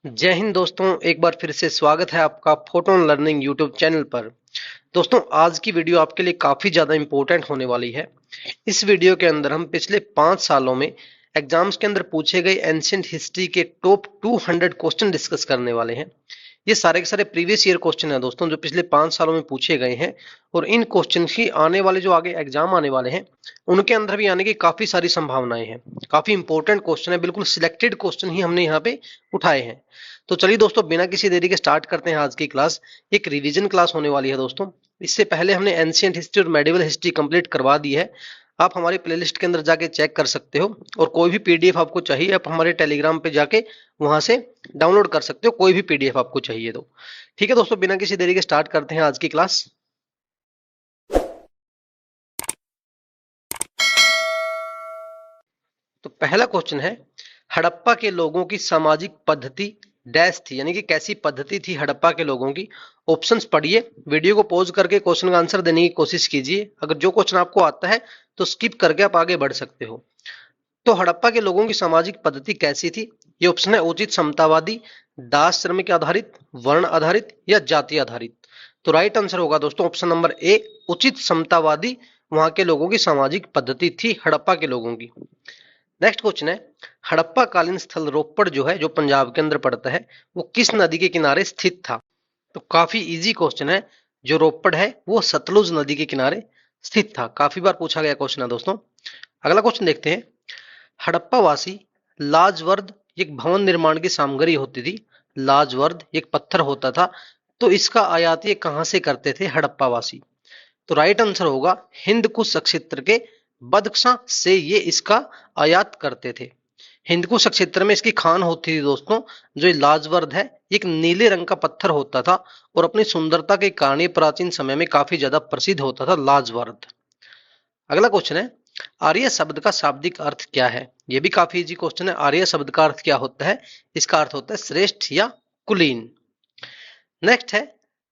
जय हिंद दोस्तों, एक बार फिर से स्वागत है आपका फोटोन लर्निंग यूट्यूब चैनल पर। दोस्तों, आज की वीडियो आपके लिए काफी ज्यादा इंपॉर्टेंट होने वाली है। इस वीडियो के अंदर हम पिछले 5 सालों में एग्जाम्स के अंदर पूछे गए एंशियंट हिस्ट्री के टॉप 200 क्वेश्चन डिस्कस करने वाले हैं। ये सारे के सारे प्रीवियस ईयर क्वेश्चन हैं दोस्तों, जो पिछले 5 सालों में पूछे गए हैं। और इन क्वेश्चन की आने वाले जो आगे एग्जाम आने वाले हैं उनके अंदर भी आने की काफी सारी संभावनाएं हैं। काफी इंपॉर्टेंट क्वेश्चन है, बिल्कुल सिलेक्टेड क्वेश्चन ही हमने यहाँ पे उठाए हैं। तो चलिए दोस्तों, बिना किसी देरी के स्टार्ट करते हैं आज की क्लास। एक रिवीजन क्लास होने वाली है दोस्तों। इससे पहले हमने एंशियंट हिस्ट्री और मेडिवल हिस्ट्री कंप्लीट करवा दी है। आप हमारी प्लेलिस्ट के अंदर जाके चेक कर सकते हो, और कोई भी पीडीएफ आपको चाहिए आप हमारे टेलीग्राम पे जाके वहां से डाउनलोड कर सकते हो, कोई भी पीडीएफ आपको चाहिए तो। ठीक है दोस्तों, बिना किसी देरी के स्टार्ट करते हैं आज की क्लास। तो पहला क्वेश्चन है, हड़प्पा के लोगों की सामाजिक पद्धति डैश थी, यानी कि कैसी पद्धति थी हड़प्पा के लोगों की। ऑप्शंस पढ़िए, वीडियो को पॉज करके क्वेश्चन का आंसर देने की कोशिश कीजिए। अगर जो क्वेश्चन आपको आता है तो स्किप करके आप आगे बढ़ सकते हो। तो हड़प्पा के लोगों की सामाजिक पद्धति कैसी थी? ये ऑप्शन है उचित समतावादी, दास श्रमिक आधारित, वर्ण आधारित या जाति आधारित। तो राइट आंसर होगा दोस्तों ऑप्शन नंबर ए, उचित समतावादी वहां के लोगों की सामाजिक पद्धति थी हड़प्पा के लोगों की। नेक्स्ट क्वेश्चन है, हड़प्पा कालीन स्थल रोपड़ जो है, जो पंजाब के अंदर पड़ता है, वो किस नदी के किनारे स्थित था? तो काफी इजी क्वेश्चन है। जो रोपड़ है वो सतलुज नदी के किनारे स्थित था। काफी बार पूछा गया क्वेश्चन है दोस्तों। अगला क्वेश्चन देखते हैं, हड़प्पा वासी लाजवर्द एक भवन निर्माण की सामग्री होती थी। लाजवर्द एक पत्थर होता था, तो इसका आयात ये कहां से करते थे हड़प्पा वासी? तो राइट आंसर होगा हिंद कुश क्षेत्र के बदख्शां से ये इसका आयात करते थे। हिंदकुश क्षेत्र में इसकी खान होती थी दोस्तों। जो ये लाजवर्द है, एक नीले रंग का पत्थर होता था, और अपनी सुंदरता के कारण ये प्राचीन समय में काफी ज्यादा प्रसिद्ध होता था लाजवर्द। अगला क्वेश्चन है, आर्य शब्द का शाब्दिक अर्थ क्या है? ये भी काफी इजी क्वेश्चन है। आर्य शब्द का अर्थ क्या होता है? इसका अर्थ होता है श्रेष्ठ या कुलीन। नेक्स्ट है,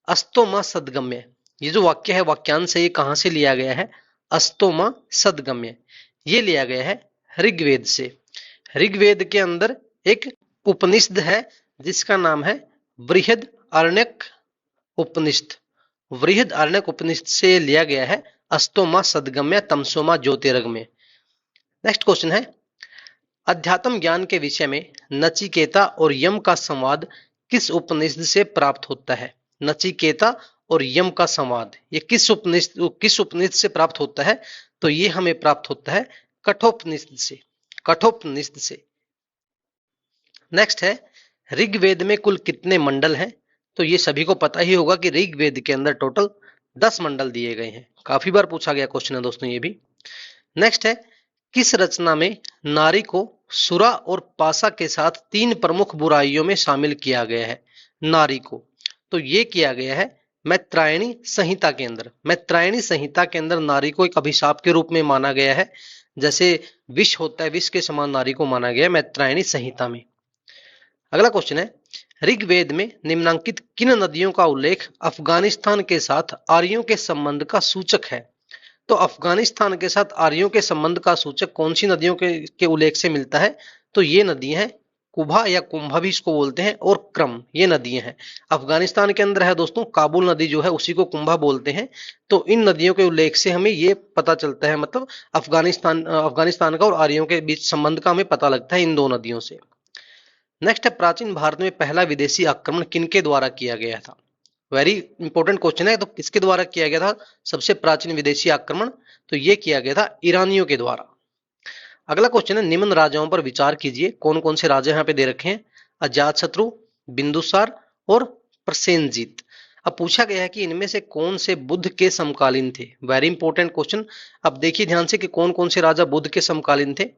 अस्तोमा सदगम्य। ये जो वाक्य है, वाक्यांश है, ये कहां से लिया गया है? अस्तोमा सदगम्य ये लिया गया है ऋग्वेद से। ऋग्वेद के अंदर एक उपनिषद है जिसका नाम है बृहद आरण्यक उपनिषद। बृहद आरण्यक उपनिषद से लिया गया है अस्तोमा सदगम्य तमसोमा ज्योतिर्गम्य। नेक्स्ट क्वेश्चन है, अध्यात्म ज्ञान के विषय में नचिकेता और यम का संवाद किस उपनिषद से प्राप्त होता है? नचिकेता और यम का संवाद ये किस उपनिषद से प्राप्त होता है? तो ये हमें प्राप्त होता है कठोपनिषद से। कठोपनिषद से। नेक्स्ट है, ऋग्वेद में कुल कितने मंडल हैं? तो ये सभी को पता ही होगा कि ऋग्वेद के अंदर टोटल 10 मंडल दिए गए हैं। काफी बार पूछा गया क्वेश्चन है दोस्तों ये भी। नेक्स्ट है, किस रचना में नारी को सुरा और पासा के साथ 3 प्रमुख बुराइयों में शामिल किया गया है? नारी को तो ये किया गया है मैत्रायणी संहिता के अंदर। मैत्रायणी संहिता के अंदर नारी को एक अभिशाप के रूप में माना गया है। जैसे विष होता है, विष के समान नारी को माना गया है मैत्रायणी संहिता में। अगला क्वेश्चन है, ऋग्वेद में निम्नांकित किन नदियों का उल्लेख अफगानिस्तान के साथ आर्यों के संबंध का सूचक है? तो अफगानिस्तान के साथ आर्यों के संबंध का सूचक कौन सी नदियों के उल्लेख से मिलता है? तो ये नदियां हैं कुभा या कुंभा भी इसको बोलते हैं, और क्रम, ये नदियां हैं। अफगानिस्तान के अंदर है दोस्तों काबुल नदी जो है, उसी को कुंभा बोलते हैं। तो इन नदियों के उल्लेख से हमें ये पता चलता है, मतलब अफगानिस्तान का और आर्यों के बीच संबंध का हमें पता लगता है इन दो नदियों से। नेक्स्ट है, प्राचीन भारत में पहला विदेशी आक्रमण किनके द्वारा किया गया था? वेरी इंपॉर्टेंट क्वेश्चन है। तो किसके द्वारा किया गया था सबसे प्राचीन विदेशी आक्रमण? तो ये किया गया था ईरानियों के द्वारा। अगला क्वेश्चन है, निम्न राजाओं पर विचार कीजिए। कौन कौन से राजा यहाँ पे दे रखे हैं? अजातशत्रु, बिंदुसार और प्रसेनजीत। अब पूछा गया है कि इनमें से कौन से बुद्ध के समकालीन थे। Very important question. अब देखिए ध्यान से कि कौन कौन से राजा बुद्ध के समकालीन थे।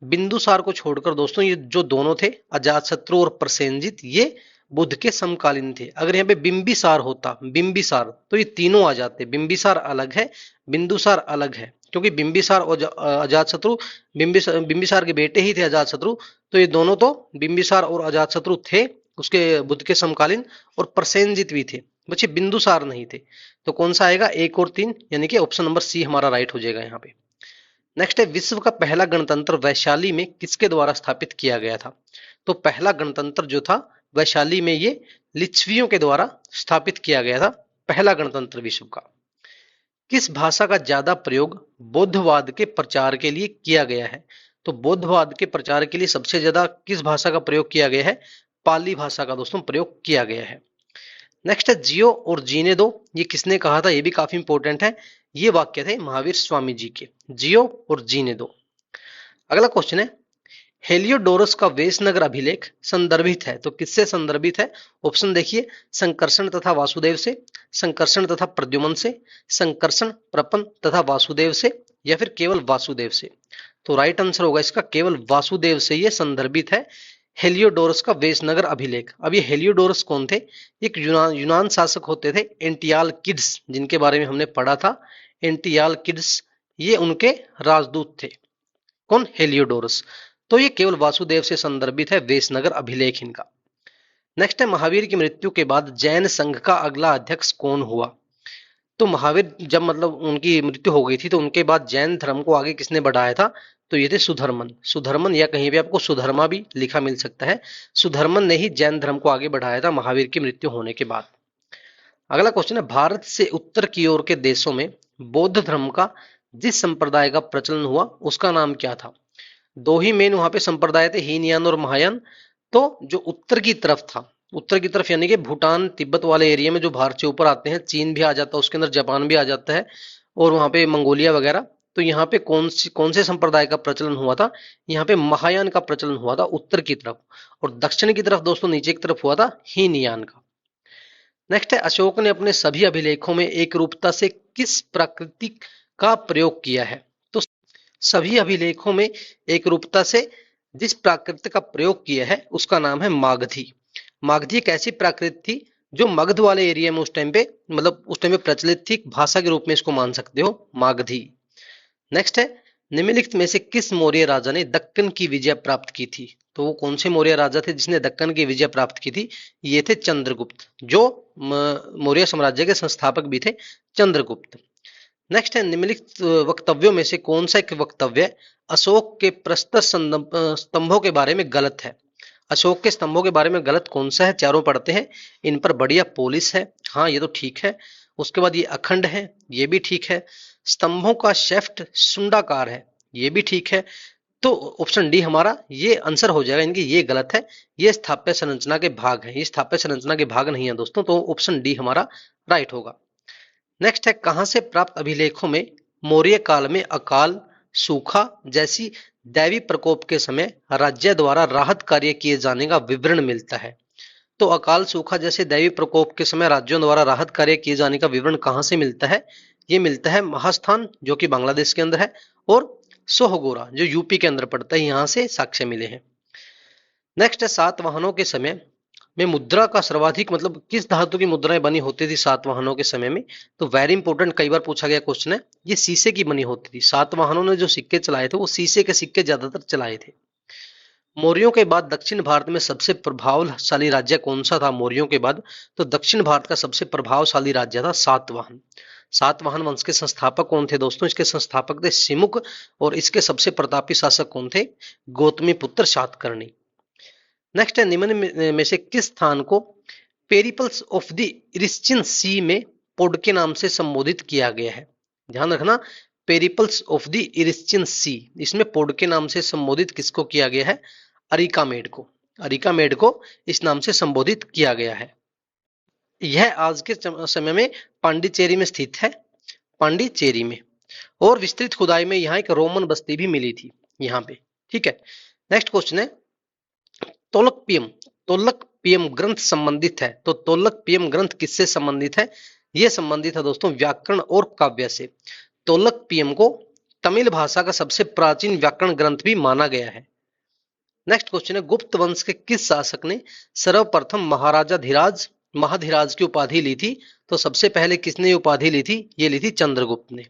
बिंदुसार को छोड़कर दोस्तों ये जो दोनों थे अजातशत्रु और प्रसेनजीत, ये बुद्ध के समकालीन थे। अगर यहाँ पे बिंबिसार होता, बिंबिसार, तो ये तीनों आ जाते। बिंबिसार अलग है, बिंदुसार अलग है, क्योंकि बिंबिसार और अजातशत्रु बिंबिसार के बेटे ही थे अजातशत्रु। तो ये दोनों तो बिंबिसार और अजातशत्रु थे उसके बुद्ध के समकालीन, और प्रसेनजीत भी थे, बच्चे बिंदुसार नहीं थे। तो कौन सा आएगा? 1 और 3, यानी कि ऑप्शन नंबर सी हमारा राइट हो जाएगा यहाँ पे। नेक्स्ट है, विश्व का पहला गणतंत्र वैशाली में किसके द्वारा स्थापित किया गया था? तो पहला गणतंत्र जो था वैशाली में ये लिच्छवियों के द्वारा स्थापित किया गया था, पहला गणतंत्र विश्व का। किस भाषा का ज्यादा प्रयोग बौद्धवाद के प्रचार के लिए किया गया है? तो बौद्धवाद के प्रचार के लिए सबसे ज्यादा किस भाषा का प्रयोग किया गया है? पाली भाषा का दोस्तों प्रयोग किया गया है। नेक्स्ट है जियो और जीने दो, ये किसने कहा था? ये भी काफी इंपॉर्टेंट है। ये वाक्य थे महावीर स्वामी जी के, जियो और जीने दो। अगला क्वेश्चन है, हेलियोडोरस का वेशनगर अभिलेख संदर्भित है, तो किससे संदर्भित है? ऑप्शन देखिए, संकर्षण तथा वासुदेव से, संकर्षण तथा प्रद्युमन से, संकर्षण, प्रपन तथा वासुदेव से, या फिर केवल वासुदेव से। तो राइट आंसर होगा इसका केवल वासुदेव से ये संदर्भित है, हेलियोडोरस का वेशनगर अभिलेख। अब ये हेलियोडोरस कौन थे? एक यूनान शासक होते थे एंटियालकिड्स, जिनके बारे में हमने पढ़ा था, एंटियालकिड्स, ये उनके राजदूत थे। कौन? हेलियोडोरस। तो ये केवल वासुदेव से संदर्भित है वेशनगर अभिलेख इनका। नेक्स्ट है, महावीर की मृत्यु के बाद जैन संघ का अगला अध्यक्ष कौन हुआ? तो महावीर जब मतलब उनकी मृत्यु हो गई थी तो उनके बाद जैन धर्म को आगे किसने बढ़ाया था? तो ये थे सुधर्मन। सुधर्मन, या कहीं भी आपको सुधर्मा भी लिखा मिल सकता है, सुधर्मन ने ही जैन धर्म को आगे बढ़ाया था महावीर की मृत्यु होने के बाद। अगला क्वेश्चन है, भारत से उत्तर की ओर के देशों में बौद्ध धर्म का जिस संप्रदाय का प्रचलन हुआ उसका नाम क्या था? दो ही मेन वहां पे संप्रदाय थे, हीनयान और महायान। तो जो उत्तर की तरफ था, उत्तर की तरफ यानी कि भूटान तिब्बत वाले एरिया में जो भारत से ऊपर आते हैं, चीन भी आ जाता है उसके अंदर, जापान भी आ जाता है, और वहां पे मंगोलिया वगैरह। तो यहाँ पे कौन से संप्रदाय का प्रचलन हुआ था? यहाँ पे महायान का प्रचलन हुआ था उत्तर की तरफ, और दक्षिण की तरफ दोस्तों नीचे की तरफ हुआ था हीनयान का। नेक्स्ट है, अशोक ने अपने सभी अभिलेखों में एक रूपता से किस प्राकृतिक का प्रयोग किया है? तो सभी अभिलेखों में एक रूपता से जिस प्राकृत का प्रयोग किया है उसका नाम है मागधी। मागधी एक ऐसी प्राकृत थी जो मगध वाले एरिया में उस टाइम पे मतलब उस टाइम पे प्रचलित थी, भाषा के रूप में इसको मान सकते हो, मागधी। नेक्स्ट है, निम्नलिखित में से किस मौर्य राजा ने दक्कन की विजय प्राप्त की थी? तो वो कौन से मौर्य राजा थे जिसने दक्कन की विजय प्राप्त की थी? ये थे चंद्रगुप्त, जो मौर्य साम्राज्य के संस्थापक भी थे, चंद्रगुप्त। नेक्स्ट है, निम्नलिखित वक्तव्यों में से कौन सा एक वक्तव्य अशोक के प्रस्तर स्तंभों के बारे में गलत है? अशोक के स्तंभों के बारे में गलत कौन सा है? चारों पढ़ते हैं। इन पर बढ़िया पोलिस है, हाँ ये तो ठीक है। उसके बाद ये अखंड है, ये भी ठीक है। स्तंभों का शेफ्ट शुंडाकार है, ये भी ठीक है। तो ऑप्शन डी हमारा ये आंसर हो जाएगा, इनकी ये गलत है, ये स्थापत्य संरचना के भाग है, ये स्थापत्य संरचना के भाग नहीं है दोस्तों, तो ऑप्शन डी हमारा राइट होगा। नेक्स्ट है, कहां से प्राप्त अभिलेखों में मौर्य काल में अकाल, सूखा जैसी दैवी प्रकोप के समय राज्य द्वारा राहत कार्य किए जाने का विवरण मिलता है? तो अकाल, सूखा जैसे दैवी प्रकोप के समय राज्यों द्वारा राहत कार्य किए जाने का विवरण कहां से मिलता है? ये मिलता है महास्थान, जो कि बांग्लादेश के अंदर है, और सोहगोरा, जो यूपी के अंदर पड़ता है, यहां से साक्ष्य मिले हैं। नेक्स्ट है, सातवाहनों के समय में मुद्रा का सर्वाधिक मतलब किस धातु की मुद्राएं बनी होती थी सातवाहनों के समय में? तो वेरी इंपॉर्टेंट, कई बार पूछा गया क्वेश्चन है, ये शीशे की बनी होती थी। सातवाहनों ने जो सिक्के चलाए थे वो शीशे के सिक्के ज्यादातर चलाए थे। मौर्यों के बाद दक्षिण भारत में सबसे प्रभावशाली राज्य कौन सा था? मौर्यों के बाद तो दक्षिण भारत का सबसे प्रभावशाली राज्य था सातवाहन। सातवाहन वंश के संस्थापक कौन थे दोस्तों? इसके संस्थापक थे सिमुक, और इसके सबसे प्रतापी शासक कौन थे? गौतमी पुत्र सातकर्णी। नेक्स्ट है, निम्न में से किस स्थान को पेरिपल्स ऑफ द इरिस्चियन सी में पोड के नाम से संबोधित किया गया है? ध्यान रखना, पेरिपल्स ऑफ द इरिस्चियन सी, इसमें पोड के नाम से संबोधित किसको किया गया है? अरिकामेड को। अरिकामेड को इस नाम से संबोधित किया गया है। यह आज के समय में पांडिचेरी में स्थित है, पांडिचेरी में, और विस्तृत खुदाई में यहाँ एक रोमन बस्ती भी मिली थी यहाँ पे। ठीक है, नेक्स्ट क्वेश्चन है, तोलकपियम ग्रंथ संबंधित है, तो तोलकपियम ग्रंथ किससे संबंधित है? यह संबंधित है दोस्तों व्याकरण और काव्य से। तोलकपियम को तमिल भाषा का सबसे प्राचीन व्याकरण ग्रंथ भी माना गया है। नेक्स्ट क्वेश्चन है, गुप्त वंश के किस शासक ने सर्वप्रथम महाराजा धीराज महाधीराज की उपाधि ली थी? तो सबसे पहले किसने उपाधि ली थी? ये ली थी चंद्रगुप्त ने।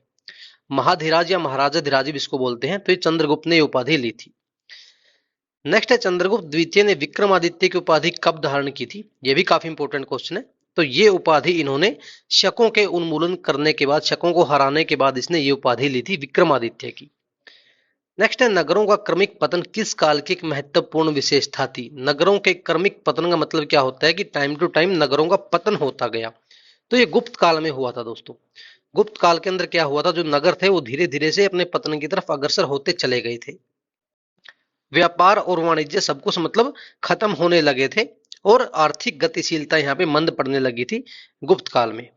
महाधीराज या महाराजा धीराज भी इसको बोलते हैं, तो ये चंद्रगुप्त ने उपाधि ली थी। नेक्स्ट है, चंद्रगुप्त द्वितीय ने विक्रमादित्य की उपाधि कब धारण की थी? यह भी काफी इंपॉर्टेंट क्वेश्चन है। तो ये उपाधि इन्होंने शकों के उन्मूलन करने के बाद, शकों को हराने के बाद इसने ये उपाधि ली थी विक्रमादित्य की। नेक्स्ट है नगरों का क्रमिक पतन किस काल की एक महत्वपूर्ण विशेषता थी। नगरों के क्रमिक पतन का मतलब क्या होता है कि टाइम टू टाइम नगरों का पतन होता गया। तो ये गुप्त काल में हुआ था दोस्तों। गुप्त काल के अंदर क्या हुआ था, जो नगर थे वो धीरे धीरे से अपने पतन की तरफ अग्रसर होते चले गए थे। व्यापार और वाणिज्य सब कुछ मतलब खत्म होने लगे थे और आर्थिक गतिशीलता यहाँ पे मंद पड़ने लगी थी गुप्त काल में।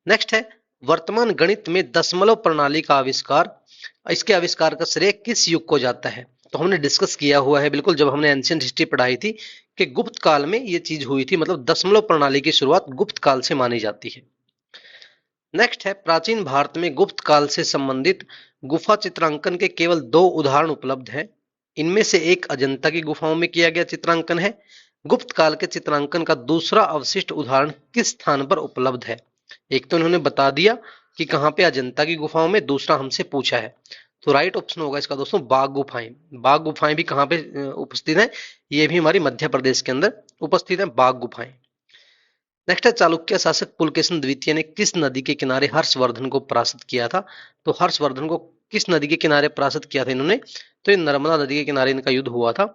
नेक्स्ट है वर्तमान गणित में दशमलव प्रणाली का आविष्कार, इसके आविष्कार का श्रेय किस युग को जाता है। तो हमने डिस्कस किया हुआ है बिल्कुल जब हमने एंशिएंट हिस्ट्री पढ़ाई थी कि गुप्त काल में ये चीज हुई थी, मतलब दशमलव प्रणाली की शुरुआत गुप्त काल से मानी जाती है। नेक्स्ट है प्राचीन भारत में गुप्त काल से संबंधित गुफा चित्रांकन के केवल 2 उदाहरण उपलब्ध हैं। इनमें से एक अजंता की गुफाओं में किया गया चित्रांकन है। गुप्त काल के चित्रांकन का दूसरा अवशिष्ट उदाहरण किस स्थान पर उपलब्ध है। एक तो इन्होंने बता दिया कि कहाँ पे अजंता की गुफाओं में, दूसरा हमसे पूछा है। तो राइट ऑप्शन होगा इसका दोस्तों बाघ गुफाएं। बाघ गुफाएं भी कहाँ पे उपस्थित है, ये भी हमारी मध्य प्रदेश के अंदर उपस्थित है बाघ गुफाएं। नेक्स्ट है चालुक्य शासक पुलकेशिन द्वितीय ने किस नदी के किनारे हर्षवर्धन को परास्त किया था। तो हर्षवर्धन को किस नदी के किनारे परास्त किया था इन्होंने, तो ये नर्मदा नदी के किनारे इनका युद्ध हुआ था।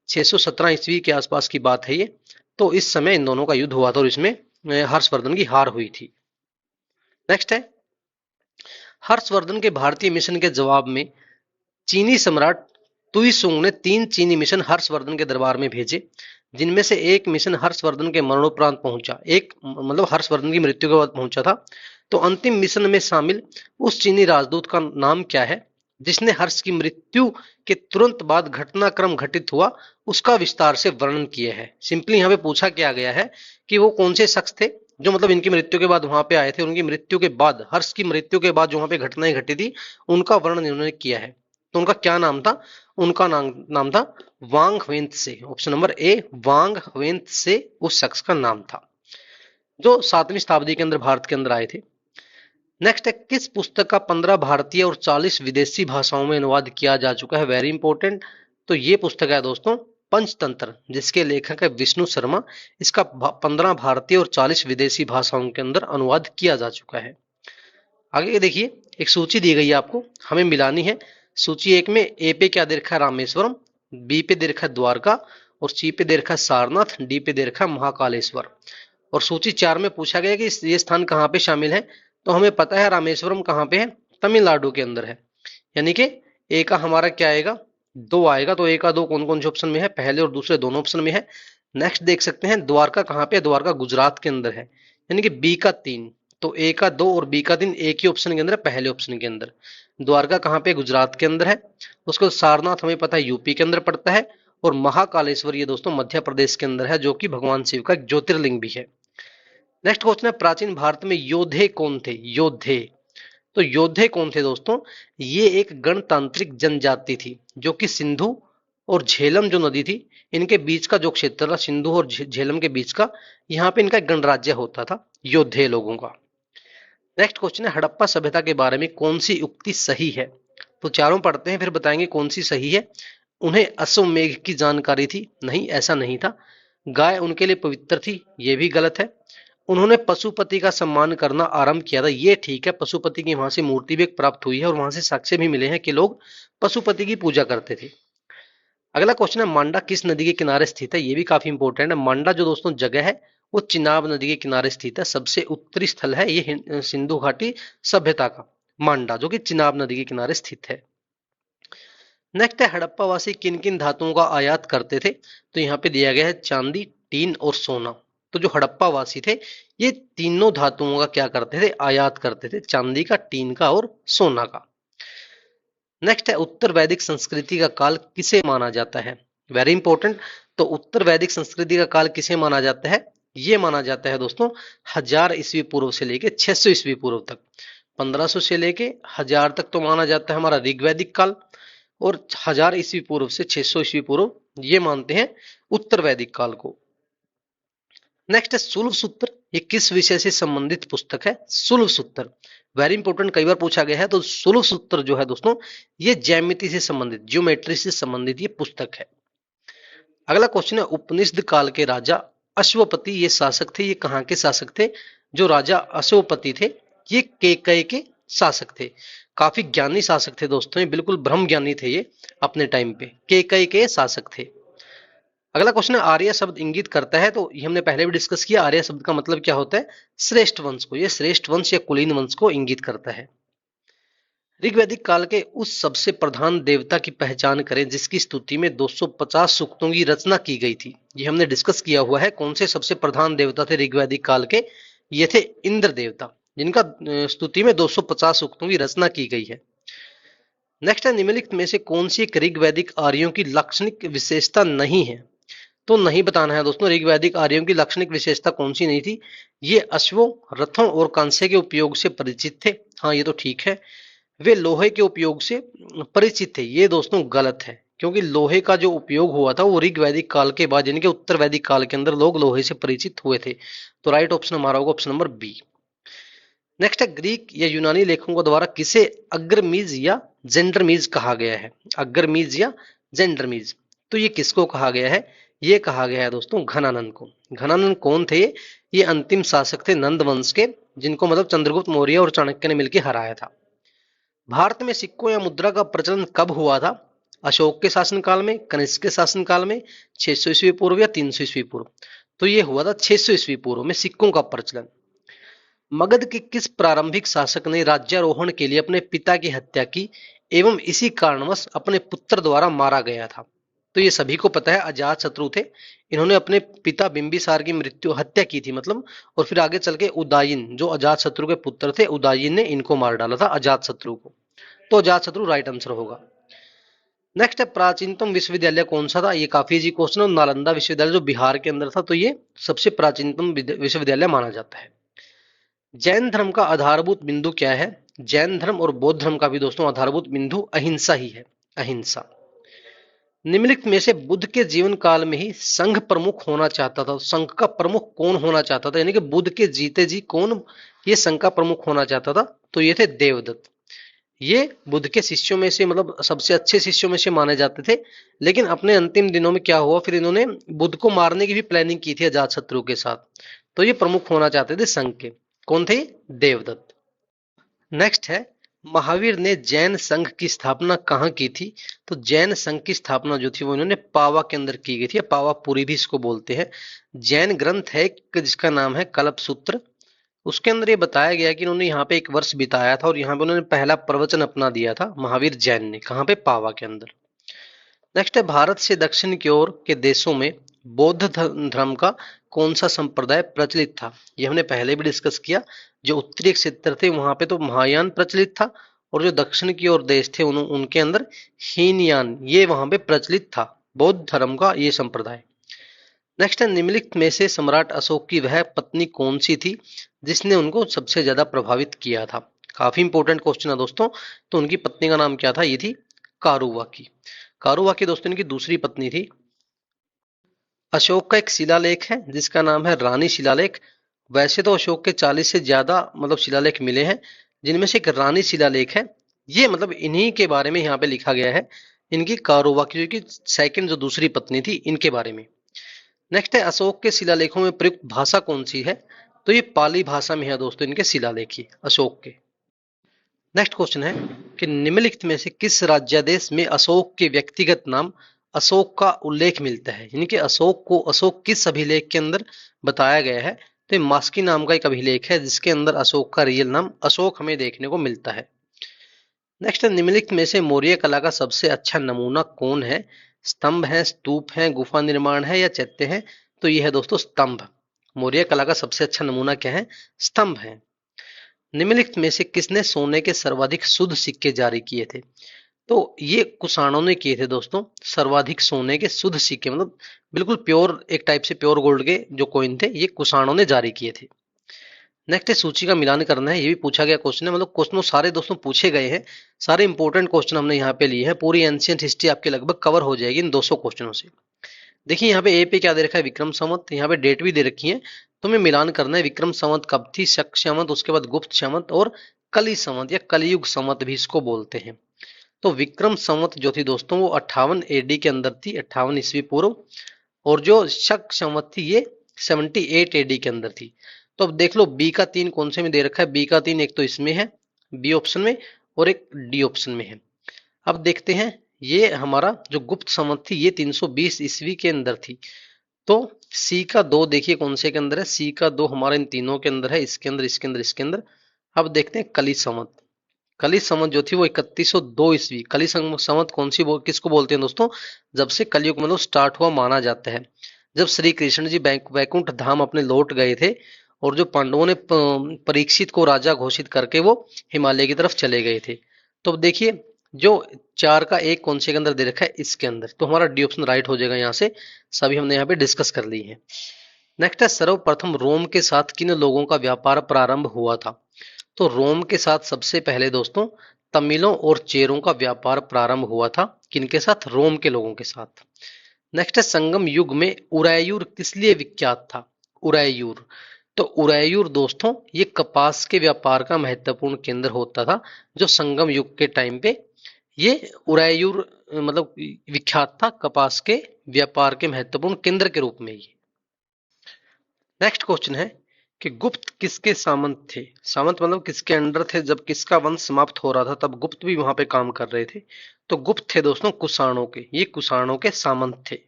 617 ईस्वी के आसपास की बात है ये। तो इस समय इन दोनों का युद्ध हुआ था और इसमें हर्षवर्धन की हार हुई थी। नेक्स्ट है हर्षवर्धन के भारतीय मिशन के जवाब में चीनी सम्राट तुईसुंग ने 3 चीनी मिशन हर्षवर्धन के दरबार में भेजे, जिनमें से एक मिशन हर्षवर्धन के मरणोपरांत पहुंचा, एक मतलब हर्षवर्धन की मृत्यु के बाद पहुंचा था। तो अंतिम मिशन में शामिल उस चीनी राजदूत का नाम क्या है जिसने हर्ष की मृत्यु के तुरंत बाद घटनाक्रम घटित हुआ उसका विस्तार से वर्णन किया है। सिंपली यहाँ पे पूछा क्या गया है कि वो कौन से शख्स थे जो मतलब इनकी मृत्यु के बाद वहां पे आए थे, उनकी मृत्यु के बाद, हर्ष की मृत्यु के बाद जो वहां पे घटनाएं घटी थी उनका वर्णन इन्होंने किया है। तो उनका क्या नाम था, उनका नाम था वांग वेंत से। ऑप्शन नंबर ए वांग वेंत से उस शख्स का नाम था जो 7वीं शताब्दी के अंदर भारत के अंदर आए थे। नेक्स्ट है किस पुस्तक का 15 भारतीय और 40 विदेशी भाषाओं में अनुवाद किया जा चुका है, वेरी इंपॉर्टेंट। तो ये पुस्तक है दोस्तों पंचतंत्र, जिसके लेखक है विष्णु शर्मा। इसका 15 भारतीय और 40 विदेशी भाषाओं के अंदर अनुवाद किया जा चुका है। आगे देखिए एक सूची दी गई है आपको, हमें मिलानी है। सूची 1 में ए पे क्या दे रखा है रामेश्वरम, बी पे दे रखा है द्वारका, और सी पे दे रखा है सारनाथ, डी पे दे रखा है महाकालेश्वर। और सूची 4 में पूछा गया कि ये स्थान कहाँ पे शामिल है। तो हमें पता है रामेश्वरम कहाँ पे है, तमिलनाडु के अंदर है। यानी कि ए का हमारा क्या आएगा, 2 आएगा। तो ए का 2 कौन कौन से ऑप्शन में है, पहले और दूसरे दोनों ऑप्शन में है। नेक्स्ट देख सकते हैं द्वारका कहाँ पे है, द्वारका गुजरात के अंदर है, यानी कि बी का 3। तो ए का 2 और बी का 3 एक ही ऑप्शन के अंदर है, पहले ऑप्शन के अंदर। द्वारका कहाँ पे, गुजरात के अंदर है। उसको सारनाथ हमें पता है यूपी के अंदर पड़ता है। और महाकालेश्वर ये दोस्तों मध्य प्रदेश के अंदर है, जो कि भगवान शिव का एक ज्योतिर्लिंग भी है। नेक्स्ट क्वेश्चन है प्राचीन भारत में योद्धे कौन थे, योद्धे। तो योद्धे कौन थे दोस्तों, ये एक गणतांत्रिक जनजाति थी जो कि सिंधु और झेलम जो नदी थी इनके बीच का जो क्षेत्र था, सिंधु और झेलम के बीच का, यहाँ पे इनका एक गणराज्य होता था योद्धे लोगों का। नेक्स्ट क्वेश्चन है हड़प्पा सभ्यता के बारे में कौन सी उक्ति सही है। तो चारों पढ़ते हैं फिर बताएंगे कौन सी सही है। उन्हें अश्वमेघ की जानकारी थी, नहीं ऐसा नहीं था। गाय उनके लिए पवित्र थी, ये भी गलत है। उन्होंने पशुपति का सम्मान करना आरंभ किया था, ये ठीक है। पशुपति की वहां से मूर्ति भी प्राप्त हुई है और वहां से साक्ष्य भी मिले हैं कि लोग पशुपति की पूजा करते थे। अगला क्वेश्चन है मांडा किस नदी के किनारे स्थित है, ये भी काफी इंपॉर्टेंट है। मांडा जो दोस्तों जगह है वो चिनाब नदी के किनारे स्थित है, सबसे उत्तरी स्थल है ये सिंधु घाटी सभ्यता का, मांडा जो कि चिनाब नदी के किनारे स्थित है। नेक्स्ट है हड़प्पा वासी किन किन धातुओं का आयात करते थे। तो यहाँ पे दिया गया है चांदी, टीन और सोना। तो जो हड़प्पा वासी थे ये तीनों धातुओं का क्या करते थे, आयात करते थे, चांदी का, टीन का और सोना का। नेक्स्ट है उत्तर वैदिक संस्कृति का काल किसे माना जाता है, वेरी इंपॉर्टेंट। तो उत्तर वैदिक संस्कृति का काल किसे माना जाता है, ये माना जाता है दोस्तों 1000 ईस्वी पूर्व से लेके 600 ईस्वी पूर्व तक। 1500 से लेके 1000 तक तो माना जाता है हमारा ऋग्वैदिक काल, और 1000 ईस्वी पूर्व से 600 ईस्वी पूर्व ये मानते हैं उत्तर वैदिक काल को। नेक्स्ट है सुलभ सूत्र, ये किस विषय से संबंधित पुस्तक है, सुलभ सूत्र, वेरी इंपॉर्टेंट, कई बार पूछा गया है। तो सुलभ सूत्र जो है दोस्तों ये ज्यामिति से संबंधित, ज्योमेट्री से संबंधित ये पुस्तक है। अगला क्वेश्चन है उपनिषद काल के राजा अश्वपति ये शासक थे, ये कहाँ के शासक थे, जो राजा अश्वपति थे ये केकय के शासक थे। काफी ज्ञानी शासक थे दोस्तों, ये बिल्कुल ब्रह्म ज्ञानी थे ये अपने टाइम पे। केकई के शासक थे। अगला क्वेश्चन है आर्य शब्द इंगित करता है, तो ये हमने पहले भी डिस्कस किया। आर्य शब्द का मतलब क्या होता है? श्रेष्ठ वंश को, ये श्रेष्ठ वंश या कुलीन वंश को इंगित करता है। ऋग्वैदिक काल के उस सबसे प्रधान देवता की पहचान करें जिसकी स्तुति में 250 सूक्तों की रचना की गई थी। ये हमने डिस्कस किया हुआ है। कौन से सबसे प्रधान देवता थे ऋग्वैदिक काल के? ये थे इंद्र देवता, जिनका स्तुति में 250 सूक्तों की रचना की गई है। नेक्स्ट है निम्नलिखित में से कौन सी एक ऋग्वैदिक आर्यों की लाक्षणिक विशेषता नहीं है? तो नहीं बताना है दोस्तों, ऋग्वैदिक आर्यों की लाक्षणिक विशेषता कौन सी नहीं थी। ये अश्वों, रथों और कांसे के उपयोग से परिचित थे। हाँ, ये तो ठीक है। वे लोहे के उपयोग से परिचित थे। ये दोस्तों गलत है, क्योंकि लोहे का जो उपयोग हुआ था वो ऋग्वैदिक काल के बाद, यानी कि उत्तर वैदिक काल के अंदर लोग लोहे से परिचित हुए थे। तो राइट ऑप्शन हमारा होगा ऑप्शन नंबर बी। नेक्स्ट है ग्रीक या यूनानी लेखकों द्वारा किसे अग्रमीज या जेंडरमीज कहा गया है? अग्रमीज या जेंडरमीज, तो ये किसको कहा गया है? ये कहा गया है दोस्तों घनानंद को। घनानंद कौन थे? ये अंतिम शासक थे नंद वंश के, जिनको मतलब चंद्रगुप्त मौर्य और चाणक्य ने मिलकर हराया था। भारत में सिक्कों या मुद्रा का प्रचलन कब हुआ था? अशोक के शासनकाल में, कनिष्क के शासनकाल में, 600 ईस्वी पूर्व या 300 ईस्वी पूर्व? तो ये हुआ था 600 ईस्वी पूर्व में सिक्कों का प्रचलन। मगध के किस प्रारंभिक शासक ने राज्यारोहण के लिए अपने पिता की हत्या की एवं इसी कारणवश अपने पुत्र द्वारा मारा गया था? तो ये सभी को पता है, अजात शत्रु थे। इन्होंने अपने पिता बिंबिसार की हत्या की थी मतलब, और फिर आगे चल के उदायन, जो अजात शत्रु के पुत्र थे, उदायन ने इनको मार डाला था, अजात शत्रु को। तो अजात शत्रु राइट आंसर होगा। नेक्स्ट है प्राचीनतम विश्वविद्यालय कौन सा था? ये काफी इजी क्वेश्चन है। नालंदा विश्वविद्यालय जो बिहार के अंदर था, तो ये सबसे प्राचीनतम विश्वविद्यालय माना जाता है। जैन धर्म का आधारभूत बिंदु क्या है? जैन धर्म और बौद्ध धर्म का भी दोस्तों आधारभूत बिंदु अहिंसा ही है, अहिंसा। निम्नलिखित में से बुद्ध के जीवन काल में ही संघ प्रमुख होना चाहता था। संघ का प्रमुख कौन होना चाहता था, यानी कि बुद्ध के जीते जी कौन ये संघ का प्रमुख होना चाहता था? तो ये थे देवदत्त। ये बुद्ध के शिष्यों में से मतलब सबसे अच्छे शिष्यों में से माने जाते थे। लेकिन अपने अंतिम दिनों में क्या हुआ, फिर इन्होंने बुद्ध को मारने की भी प्लानिंग की थी अजातशत्रु के साथ। तो ये प्रमुख होना चाहते थे संघ के। कौन थे? देवदत्त। नेक्स्ट है महावीर ने जैन संघ की स्थापना कहाँ की थी? तो जैन संघ की स्थापना जो थी वो इन्होंने पावा के अंदर की गई थी, पावापुरी भी इसको बोलते हैं। जैन ग्रंथ है जिसका नाम है कल्पसूत्र। उसके अंदर ये बताया गया कि इन्होंने यहाँ पे एक वर्ष बिताया था और यहाँ पे उन्होंने पहला प्रवचन अपना दिया था महावीर जैन ने। कहाँ पे? पावा के अंदर। नेक्स्ट है भारत से दक्षिण की ओर के देशों में बौद्ध धर्म का कौन सा संप्रदाय प्रचलित था? ये हमने पहले भी डिस्कस किया। जो उत्तरी क्षेत्र थे वहां पे तो महायान प्रचलित था, और जो दक्षिण की ओर देश थे उनके अंदर हीनयान, ये वहां पे प्रचलित था बौद्ध धर्म का ये संप्रदाय। नेक्स्ट है निम्नलिखित में से सम्राट अशोक की वह पत्नी कौन सी थी जिसने उनको सबसे ज्यादा प्रभावित किया था? काफी इंपॉर्टेंट क्वेश्चन है दोस्तों। तो उनकी पत्नी का नाम क्या था? ये थी कारुवाकी। कारुवाकी दोस्तों इनकी दूसरी पत्नी थी। अशोक का एक शिलालेख है जिसका नाम है रानी शिलालेख। वैसे तो अशोक के 40 से ज्यादा मतलब शिलालेख मिले हैं, जिनमें से एक रानी शिलालेख है। ये मतलब इन्हीं के बारे में यहाँ पे लिखा गया है, इनकी कारुवाकी की सेकंड जो दूसरी पत्नी थी इनके बारे में। नेक्स्ट है अशोक के शिलालेखों में प्रयुक्त भाषा कौन सी है? तो ये पाली भाषा में है दोस्तों इनके शिलालेख ही अशोक के। नेक्स्ट क्वेश्चन है कि निम्नलिखित में से किस राज्यादेश में अशोक के व्यक्तिगत नाम अशोक का उल्लेख मिलता है? यानी कि अशोक को अशोक किस अभिलेख के अंदर बताया गया है? तो मास्की नाम का एक अभिलेख है जिसके अंदर अशोक का रियल नाम अशोक हमें देखने को मिलता है। नेक्स्ट निम्नलिखित में से मौर्य कला का सबसे अच्छा नमूना कौन है? स्तंभ है, स्तूप है, गुफा निर्माण है या चैत्य है? तो यह है दोस्तों स्तंभ। मौर्य कला का सबसे अच्छा नमूना क्या है? स्तंभ है। निम्नलिखित में से किसने सोने के सर्वाधिक शुद्ध सिक्के जारी किए थे? तो ये कुषाणों ने किए थे दोस्तों, सर्वाधिक सोने के शुद्ध सिक्के, मतलब बिल्कुल प्योर, एक टाइप से प्योर गोल्ड के जो कॉइन थे ये कुषाणों ने जारी किए थे। नेक्स्ट है सूची का मिलान करना है। ये भी पूछा गया क्वेश्चन है, मतलब क्वेश्चन सारे दोस्तों पूछे गए हैं। सारे इंपॉर्टेंट क्वेश्चन हमने यहाँ पे लिए हैं। पूरी एंशियंट हिस्ट्री आपके लगभग कवर हो जाएगी इन 200 क्वेश्चनों से। देखिए यहाँ पे ए पे क्या दे रखा है? विक्रम संवत। यहाँ पे डेट भी दे रखी है, तो हमें मिलान करना है। विक्रम संवत कब थी? शक संवत, उसके बाद गुप्त संवत और कली संवत या कलयुग संवत भी इसको बोलते हैं। तो विक्रम संवत जो थी दोस्तों वो 58 एडी के अंदर थी, 58 ईस्वी पूर्व। और जो शक संवत थी ये 78 एडी के अंदर थी। तो अब देख लो बी का 3 कौन से में दे रखा है? बी का 3 एक तो इसमें है, बी ऑप्शन में और एक डी ऑप्शन में है। अब देखते हैं, ये हमारा जो गुप्त संवत थी ये 320 ईस्वी के अंदर थी। तो सी का 2 देखिए कौन से के अंदर है, सी का 2 हमारे इन तीनों के अंदर है, इसके अंदर, इसके अंदर, इसके अंदर। अब देखते हैं कली संवत। कली संवत जो थी वो 3102 ईस्वी। कली संवत कौन सी किसको बोलते हैं दोस्तों, जब से कलयुग मतलब स्टार्ट हुआ माना जाता है, जब श्री कृष्ण जी वैकुंठ धाम अपने लौट गए थे और जो पांडवों ने परीक्षित को राजा घोषित करके वो हिमालय की तरफ चले गए थे। तो अब देखिए, जो 4 का 1 कौन से के अंदर दे रखा है, इसके अंदर, तो हमारा डी ऑप्शन राइट हो जाएगा। यहाँ से सभी हमने यहाँ पे डिस्कस कर ली है। नेक्स्ट है, सर्वप्रथम रोम के साथ किन लोगों का व्यापार प्रारंभ हुआ था। तो रोम के साथ सबसे पहले दोस्तों तमिलों और चेरों का व्यापार प्रारंभ हुआ था। किनके साथ, रोम के लोगों के साथ। नेक्स्ट है, संगम युग में उरैयूर किस लिए विख्यात था। उरैयूर, तो उरैयूर दोस्तों ये कपास के व्यापार का महत्वपूर्ण केंद्र होता था। जो संगम युग के टाइम पे ये उरैयूर मतलब विख्यात था कपास के व्यापार के महत्वपूर्ण केंद्र के रूप में। ये नेक्स्ट क्वेश्चन है कि गुप्त किसके सामंत थे। सामंत मतलब किसके अंडर थे, जब किसका वंश समाप्त हो रहा था तब गुप्त भी वहां पे काम कर रहे थे। तो गुप्त थे दोस्तों कुषाणों के, ये कुषाणों के सामंत थे।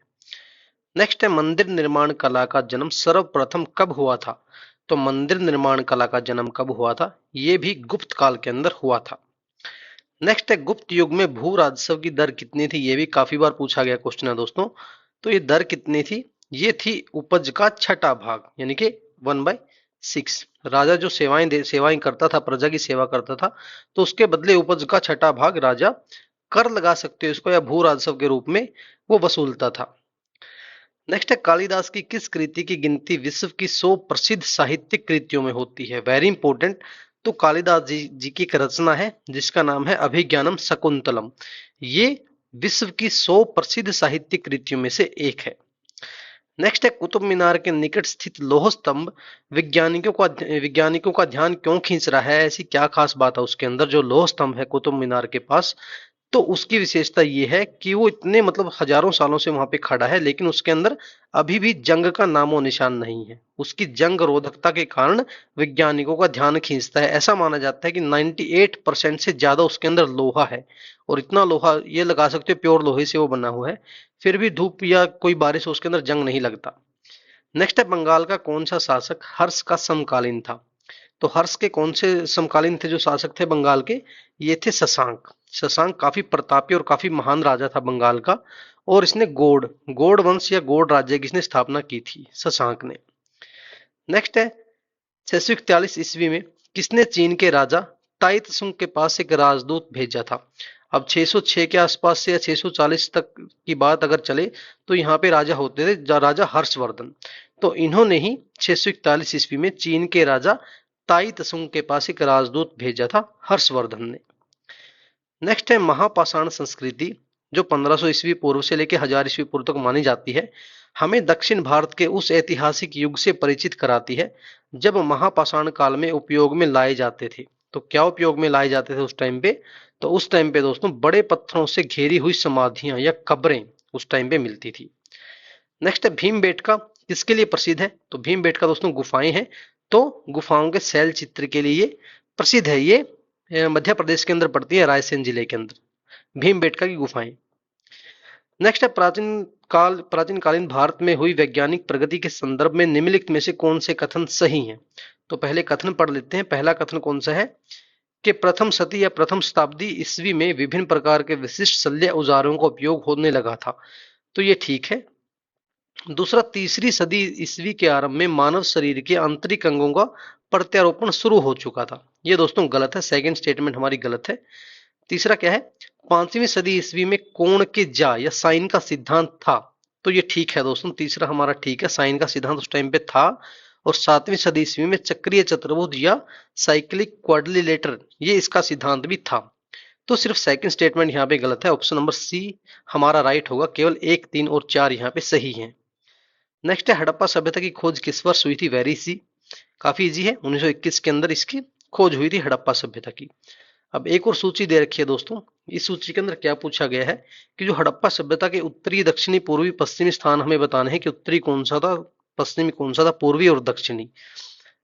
नेक्स्ट है, मंदिर निर्माण कला का जन्म सर्वप्रथम कब हुआ था। तो मंदिर निर्माण कला का जन्म कब हुआ था, ये भी गुप्त काल के अंदर हुआ था। नेक्स्ट है, गुप्त युग में भू राजस्व की दर कितनी थी। ये भी काफी बार पूछा गया क्वेश्चन है दोस्तों। तो ये दर कितनी थी, ये थी उपज का छठा भाग, यानी कि 1/6। राजा जो सेवाएं करता था, प्रजा की सेवा करता था, तो उसके बदले उपज का छठा भाग राजा कर लगा सकते हो इसको, या भू राजस्व के रूप में वो वसूलता था। नेक्स्ट है, कालिदास की किस कृति की गिनती विश्व की 100 प्रसिद्ध साहित्यिक कृतियों में होती है। Very important. तो कालिदास जी की एक रचना है जिसका नाम है अभिज्ञानम शकुंतलम। ये विश्व की 100 प्रसिद्ध साहित्यिक कृतियों में से एक है। नेक्स्ट है, कुतुब मीनार के निकट स्थित लौह स्तंभ वैज्ञानिकों का ध्यान क्यों खींच रहा है। ऐसी क्या खास बात है उसके अंदर, जो लौह स्तंभ है कुतुब मीनार के पास, तो उसकी विशेषता ये है कि वो इतने मतलब हजारों सालों से वहां पे खड़ा है, लेकिन उसके अंदर अभी भी जंग का नामो निशान नहीं है। उसकी जंग रोधकता के कारण वैज्ञानिकों का ध्यान खींचता है। ऐसा माना जाता है कि 98% से ज्यादा उसके अंदर लोहा है, और इतना लोहा ये लगा सकते हो प्योर लोहे से वो बना हुआ है, फिर भी धूप या कोई बारिश उसके अंदर जंग नहीं लगता। नेक्स्ट है, बंगाल का कौन सा शासक हर्ष का समकालीन था। तो हर्ष के कौन से समकालीन थे जो शासक थे बंगाल के, ये थे शशांक। शशांक काफी प्रतापी और काफी महान राजा था बंगाल का, और इसने गौड़ वंश या गौड़ राज्य की इसने स्थापना की थी शशांक ने। नेक्स्ट है, 641 ईस्वी में किसने चीन के राजा ताइत्सुंग के पास एक राजदूत भेजा था। अब 606 के आसपास से या 640 तक की बात अगर चले तो यहाँ पे राजा होते थे राजा हर्षवर्धन। तो इन्होंने ही 641 ईस्वी में चीन के राजा ताई तसुंग के पास एक राजदूत भेजा था हर्षवर्धन ने। नेक्स्ट है, महापाषाण संस्कृति जो 1500 ईस्वी पूर्व से लेकर 1000 ईस्वी पूर्व तक मानी जाती है, हमें दक्षिण भारत के उस ऐतिहासिक युग से परिचित कराती है जब महापाषाण काल में उपयोग में लाए जाते थे। तो क्या उपयोग में लाए जाते थे उस टाइम पे, तो उस टाइम पे दोस्तों बड़े पत्थरों से घेरी हुई समाधियां या कब्रें उस टाइम पे मिलती थी। नेक्स्ट है, भीमबेटका किसके लिए प्रसिद्ध है। तो भीमबेटका दोस्तों गुफाएं हैं, तो गुफाओं के शैल चित्र के लिए प्रसिद्ध है। ये मध्य प्रदेश के अंदर पड़ती है, रायसेन जिले के अंदर भीमबेटका की गुफाएं। नेक्स्ट है, प्राचीन कालीन भारत में हुई वैज्ञानिक प्रगति के संदर्भ में निम्नलिखित में से कौन से कथन सही हैं। तो पहले कथन पढ़ लेते हैं। पहला कथन कौन सा है कि प्रथम सदी या प्रथम शताब्दी ईस्वी में विभिन्न प्रकार के विशिष्ट शल्य औजारों का उपयोग होने लगा था। तो ये ठीक है। दूसरा, तीसरी सदी ईस्वी के आरंभ में मानव शरीर के आंतरिक अंगों का प्रत्यारोपण शुरू हो चुका था। ये दोस्तों गलत है, सेकंड स्टेटमेंट हमारी गलत है। तीसरा क्या है, 5वीं सदी ईस्वी में कोण के जा या साइन का सिद्धांत था। तो ये ठीक है दोस्तों, तीसरा हमारा ठीक है, साइन का सिद्धांत उस टाइम पे था। और 7वीं सदी ईस्वी में चक्रीय चतुर्भुज या साइक्लिक क्वाड्रिलेटर ये इसका सिद्धांत भी था। तो सिर्फ सेकंड स्टेटमेंट यहाँ पे गलत है, ऑप्शन नंबर सी हमारा राइट होगा। केवल 1, 3 और 4 यहाँ पे सही है। नेक्स्ट है, हड़प्पा सभ्यता की खोज किस वर्ष हुई थी। वेरी इजी, काफी इजी है। 1921 के अंदर इसकी खोज हुई थी हड़प्पा सभ्यता की। अब एक और सूची दे रखी है दोस्तों, इस सूची के अंदर क्या पूछा गया है कि जो हड़प्पा सभ्यता के उत्तरी, दक्षिणी, पूर्वी, पश्चिमी स्थान हमें बताने हैं कि उत्तरी कौन सा था, पश्चिमी कौन सा था, पूर्वी और दक्षिणी।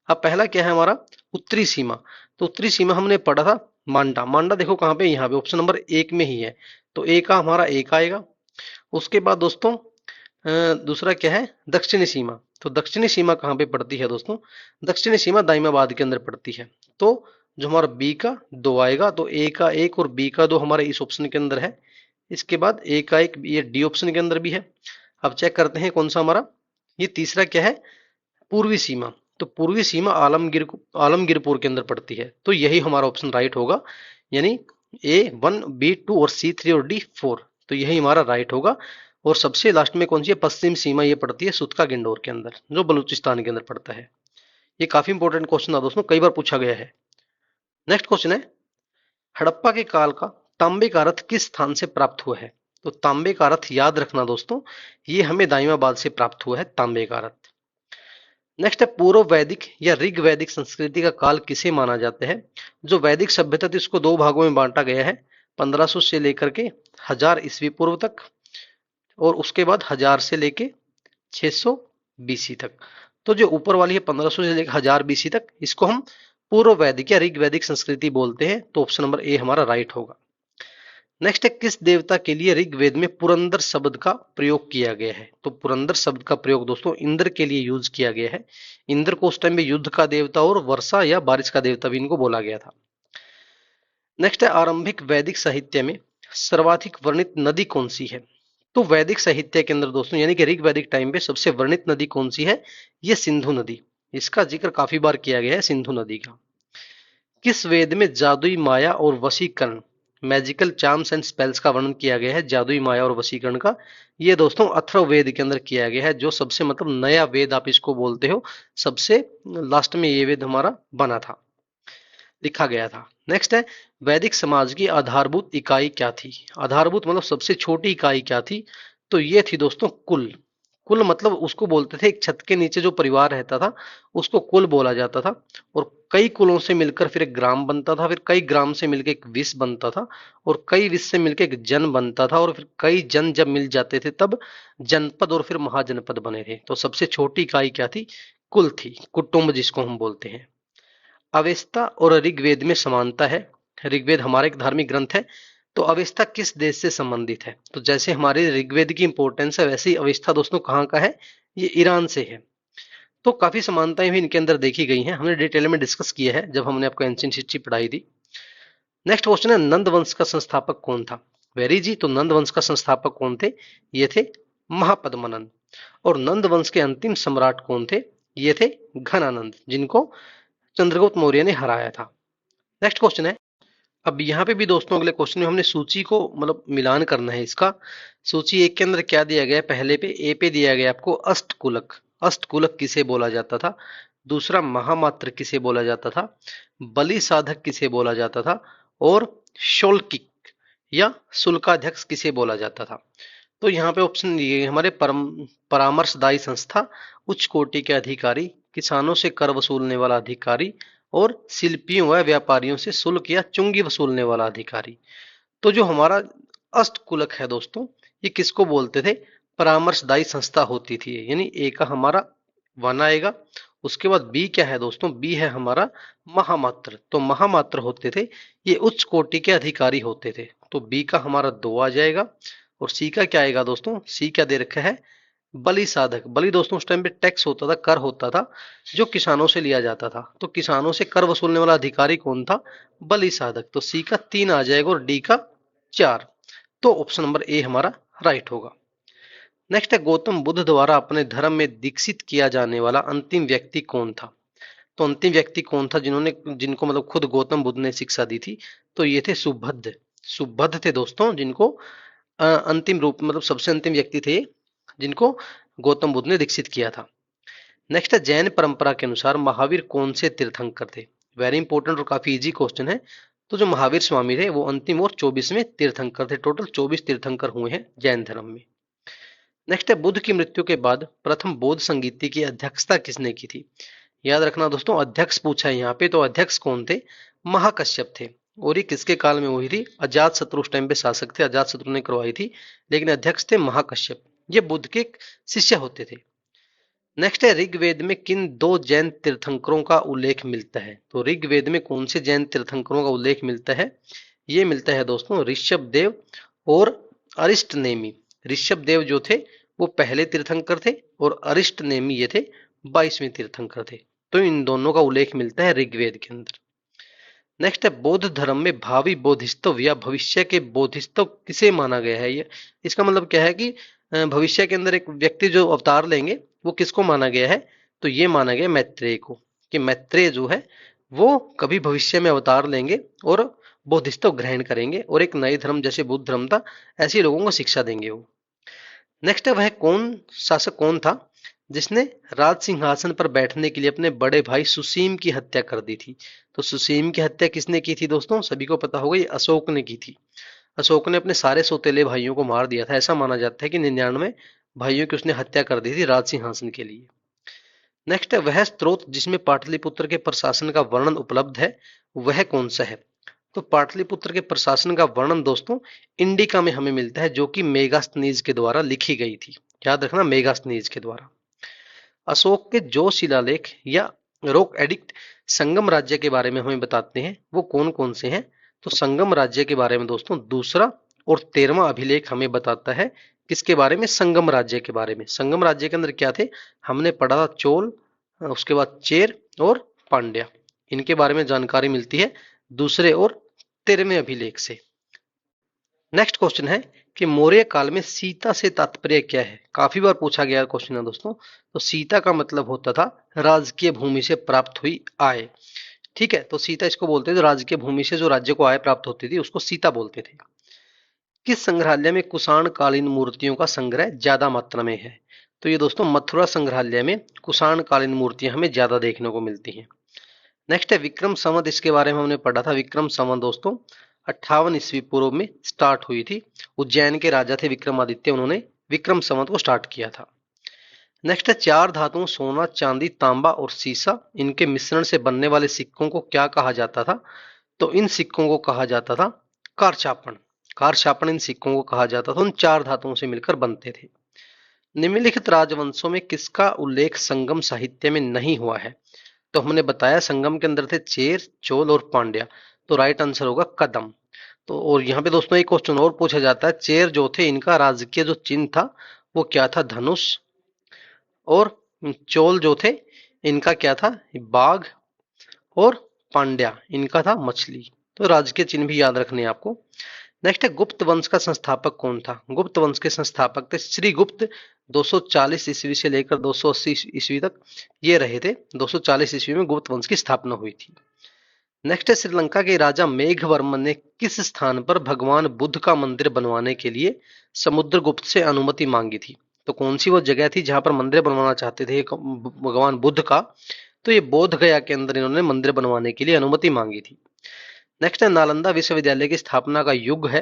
अब पहला क्या है हमारा उत्तरी सीमा। तो उत्तरी सीमा हमने पढ़ा था मांडा। मांडा देखो कहाँ पे, यहाँ पे ऑप्शन नंबर 1 में ही है, तो ए का हमारा एक आएगा। उसके बाद दोस्तों दूसरा क्या है, दक्षिणी सीमा। तो दक्षिणी सीमा कहाँ पे पड़ती है दोस्तों, दक्षिणी सीमा दाइमाबाद के अंदर पड़ती है। तो जो हमारा बी का 2 आएगा, तो ए का 1 और बी का 2 हमारे इस ऑप्शन के अंदर है। इसके बाद ए का 1 ये डी ऑप्शन के अंदर भी है। अब चेक करते हैं कौन सा हमारा, ये तीसरा क्या है, पूर्वी सीमा। तो पूर्वी सीमा आलमगीरपुर के अंदर पड़ती है, तो यही हमारा ऑप्शन राइट होगा, यानी A1 B2 और C3 और D4, तो यही हमारा राइट होगा। और सबसे लास्ट में कौन सी है, पश्चिम सीमा, ये पड़ती है सुतका गिंडोर के अंदर, जो बलूचिस्तान के अंदर पड़ता है। ये काफी इंपॉर्टेंट क्वेश्चन था दोस्तों, कई बार पूछा गया है। नेक्स्ट क्वेश्चन है, हड़प्पा के काल का तांबे का रथ किस स्थान से प्राप्त हुआ है। तो तांबे का रथ याद रखना दोस्तों, ये हमें दाइमाबाद से प्राप्त हुआ है तांबे का रथ। नेक्स्ट है, पूर्व वैदिक या ऋग वैदिक संस्कृति का काल किसे माना जाता है। जो वैदिक सभ्यता थी इसको दो भागों में बांटा गया है, 1500 से लेकर के 1000 ईस्वी पूर्व तक, और उसके बाद 1000 से लेके 600 बीसी तक। तो जो ऊपर वाली है 1500 से लेकर 1000 बीसी तक, इसको हम पूर्व वैदिक या ऋग वैदिक संस्कृति बोलते हैं, तो ऑप्शन नंबर ए हमारा राइट होगा। नेक्स्ट है, किस देवता के लिए ऋग्वेद में पुरंदर शब्द का प्रयोग किया गया है। तो पुरंदर शब्द का प्रयोग दोस्तों इंद्र के लिए यूज किया गया है। इंद्र को उस टाइम में युद्ध का देवता और वर्षा या बारिश का देवता भी इनको बोला गया था। नेक्स्ट है, आरंभिक वैदिक साहित्य में सर्वाधिक वर्णित नदी कौन सी है। तो वैदिक साहित्य के अंदर दोस्तों, यानी कि ऋग वैदिक टाइम पे सबसे वर्णित नदी कौन सी है, ये सिंधु नदी। इसका जिक्र काफी बार किया गया है सिंधु नदी का। किस वेद में जादुई माया और वशीकरण, मैजिकल चार्म्स एंड स्पेल्स का वर्णन किया गया है, जादुई माया और वशीकरण का। ये दोस्तों अथर्ववेद के अंदर किया गया है, जो सबसे मतलब नया वेद आप इसको बोलते हो, सबसे लास्ट में ये वेद हमारा बना था, लिखा गया था। नेक्स्ट है, वैदिक समाज की आधारभूत इकाई क्या थी। आधारभूत मतलब सबसे छोटी इकाई क्या थी, तो ये थी दोस्तों कुल। कुल मतलब उसको बोलते थे, एक छत के नीचे जो परिवार रहता था उसको कुल बोला जाता था। और कई कुलों से मिलकर फिर एक ग्राम बनता था, फिर कई ग्राम से मिलकर एक विष बनता था, और कई विष से मिलकर एक जन बनता था, और फिर कई जन जब मिल जाते थे तब जनपद और फिर महाजनपद बने थे। तो सबसे छोटी इकाई क्या थी, कुल थी, कुटुंब जिसको हम बोलते हैं। अवेस्ता और ऋग्वेद में समानता है। ऋग्वेद हमारा एक धार्मिक ग्रंथ है, तो अवेस्ता किस देश से संबंधित है। तो जैसे हमारे ऋग्वेद की इंपॉर्टेंस है, वैसे ही अवेस्ता दोस्तों कहाँ का है, ये ईरान से है। तो काफी समानताएं भी इनके अंदर देखी गई हैं, हमने डिटेल में डिस्कस किया है जब हमने आपको एंशिएंट हिस्ट्री पढ़ाई थी। नेक्स्ट क्वेश्चन है, नंद वंश का संस्थापक कौन था। वेरी जी, तो नंद वंश का संस्थापक कौन थे, ये थे महापद्मनंद। और नंद वंश के अंतिम सम्राट कौन थे, ये थे घनानंद, जिनको चंद्रगुप्त मौर्य ने हराया था। नेक्स्ट क्वेश्चन है, अब यहाँ पे भी दोस्तों अगले क्वेश्चन में हमने सूची को मतलब मिलान करना है इसका। सूची एक के अंदर क्या दिया गया है, पहले पे ए पे दिया गया आपको अष्टकुलक। अष्टकुलक किसे बोला जाता था। दूसरा, महामात्र किसे बोला जाता था, बलि साधक किसे बोला जाता था, और शोल्किक या शुल्काध्यक्ष किसे बोला जाता था। तो यहाँ पे ऑप्शन दिए हमारे परामर्शदायी संस्था, उच्च कोटि के अधिकारी, किसानों से कर वसूलने वाला अधिकारी, और शिल्पियों व व्यापारियों से शुल्क या चुंगी वसूलने वाला अधिकारी। तो जो हमारा अष्टकुलक है दोस्तों, ये किसको बोलते थे, परामर्शदायी संस्था होती थी, यानी ए का हमारा 1 आएगा। उसके बाद बी क्या है दोस्तों, बी है हमारा महामात्र। तो महामात्र होते थे, ये उच्च कोटि के अधिकारी होते थे, तो बी का हमारा 2 आ जाएगा। और सी का क्या आएगा दोस्तों, सी क्या दे रखा है, बलि साधक। बलि दोस्तों उस टाइम पे टैक्स होता था, कर होता था जो किसानों से लिया जाता था, तो किसानों से कर वसूलने वाला अधिकारी कौन था, बलि साधक। तो सी का 3 आ जाएगा और डी का 4, तो ऑप्शन नंबर ए हमारा राइट होगा। नेक्स्ट है, गौतम बुद्ध द्वारा अपने धर्म में दीक्षित किया जाने वाला अंतिम व्यक्ति कौन था। तो अंतिम व्यक्ति कौन था जिनको मतलब खुद गौतम बुद्ध ने शिक्षा दी थी, तो ये थे सुबुद्ध। सुबुद्ध थे दोस्तों, जिनको अंतिम रूप मतलब सबसे अंतिम व्यक्ति थे जिनको गौतम बुद्ध ने दीक्षित किया था। नेक्स्ट है, जैन परंपरा के अनुसार महावीर कौन से तीर्थंकर थे। वेरी इंपॉर्टेंट और काफी इजी क्वेश्चन है। तो जो महावीर स्वामी थे वो अंतिम और 24वें तीर्थंकर थे। टोटल 24 तीर्थंकर हुए हैं जैन धर्म में। नेक्स्ट है, बुद्ध की मृत्यु के बाद प्रथम बौद्ध संगीति की अध्यक्षता किसने की थी। याद रखना दोस्तों, अध्यक्ष पूछा है यहाँ पे, तो अध्यक्ष कौन थे, महाकश्यप थे। और ये किसके काल में हुई थी, अजात शत्रु उस टाइम पे शासक थे, अजात शत्रु ने करवाई थी, लेकिन अध्यक्ष थे महाकश्यप, ये बुद्ध के शिष्य होते थे। नेक्स्ट है ऋग्वेद में किन दो जैन तीर्थंकरों का उल्लेख मिलता है। तो ऋग्वेद में कौन से जैन तीर्थंकरों का उल्लेख मिलता है? ये मिलता है दोस्तों ऋषभ देव और अरिष्ट नेमी। ऋषभ देव जो थे वो पहले तीर्थंकर थे और अरिष्ट नेमी ये थे 22वें तीर्थंकर थे। तो इन दोनों का उल्लेख मिलता है ऋग्वेद के अंदर। नेक्स्ट है बौद्ध धर्म में भावी बोधिसत्व या भविष्य के बोधिसत्व किसे माना गया है। ये इसका मतलब क्या है कि भविष्य के अंदर एक व्यक्ति जो अवतार लेंगे वो किसको माना गया है? तो ये माना गया मैत्रेय को, कि मैत्रेय जो है वो कभी भविष्य में अवतार लेंगे और बोधिसत्व ग्रहण करेंगे और एक नए धर्म जैसे बुद्ध धर्म था ऐसे लोगों को शिक्षा देंगे वो। नेक्स्ट है वह कौन शासक कौन था जिसने राज सिंहासन पर बैठने के लिए अपने बड़े भाई सुसीम की हत्या कर दी थी। तो सुसीम की हत्या किसने की थी दोस्तों? सभी को पता होगा, ये अशोक ने की थी। अशोक ने अपने सारे सौतेले भाइयों को मार दिया था। ऐसा माना जाता है कि 99 भाइयों की उसने हत्या कर दी थी राज सिंहासन के लिए। नेक्स्ट है वह स्त्रोत जिसमें पाटलिपुत्र के प्रशासन का वर्णन उपलब्ध है वह कौन सा है। तो पाटलिपुत्र के प्रशासन का वर्णन दोस्तों इंडिका में हमें मिलता है जो कि मेगास्थनीज के द्वारा लिखी गई थी। याद रखना, मेगास्थनीज के द्वारा। अशोक के जो शिलालेख या रॉक एडिक्ट संगम राज्य के बारे में हमें बताते हैं वो कौन कौन से हैं। तो संगम राज्य के बारे में दोस्तों दूसरा और 13वां अभिलेख हमें बताता है किसके बारे में? संगम राज्य के बारे में। संगम राज्य के अंदर क्या थे हमने पढ़ा था? चोल, उसके बाद चेर और पांड्या। इनके बारे में जानकारी मिलती है दूसरे और 13वें अभिलेख से। नेक्स्ट क्वेश्चन है कि मौर्य काल में सीता से तात्पर्य क्या है। काफी बार पूछा गया क्वेश्चन है दोस्तों। तो सीता का मतलब होता था राजकीय भूमि से प्राप्त हुई आय। ठीक है, तो सीता इसको बोलते थे, राजकीय भूमि से जो राज्य को आय प्राप्त होती थी उसको सीता बोलते थे। किस संग्रहालय में कुषाण कालीन मूर्तियों का संग्रह ज्यादा मात्रा में है। तो ये दोस्तों मथुरा संग्रहालय में कुषाण कालीन मूर्तियां हमें ज्यादा देखने को मिलती हैं। नेक्स्ट है विक्रम संवत, इसके बारे में हमने पढ़ा था। विक्रम संवत दोस्तों 58 ईस्वी पूर्व में स्टार्ट हुई थी। उज्जैन के राजा थे विक्रमादित्य, उन्होंने विक्रम संवत को स्टार्ट किया था। नेक्स्ट है चार धातुओं सोना, चांदी, तांबा और सीसा, इनके मिश्रण से बनने वाले सिक्कों को क्या कहा जाता था। तो इन सिक्कों को कहा जाता था कारछापन। कारछापन इन सिक्कों को कहा जाता था, उन चार धातुओं से मिलकर बनते थे। निम्नलिखित राजवंशों में किसका उल्लेख संगम साहित्य में नहीं हुआ है। तो हमने बताया संगम के अंदर थे चेर, चोल और पांड्या। तो राइट आंसर होगा कदम। तो और यहाँ पे दोस्तों एक क्वेश्चन और पूछा जाता है, चेर जो थे इनका राजकीय जो चिन्ह था वो क्या था? धनुष। और चोल जो थे इनका क्या था? बाघ। और पांड्या इनका था मछली। तो राजकीय चिन्ह भी याद रखने हैं आपको। नेक्स्ट है गुप्त वंश का संस्थापक कौन था। गुप्त वंश के संस्थापक थे श्री गुप्त। 240 ईस्वी से लेकर 280 ईस्वी तक ये रहे थे। 240 ईस्वी में गुप्त वंश की स्थापना हुई थी। नेक्स्ट है श्रीलंका के राजा मेघवर्मन ने किस स्थान पर भगवान बुद्ध का मंदिर बनवाने के लिए समुद्रगुप्त से अनुमति मांगी थी। तो कौन सी वो जगह थी जहां पर मंदिर बनवाना चाहते थे भगवान बुद्ध का। तो ये बोध गया के अंदर इन्होंने मंदिर बनवाने के लिए अनुमति मांगी थी। नेक्स्ट है नालंदा विश्वविद्यालय की स्थापना का युग है।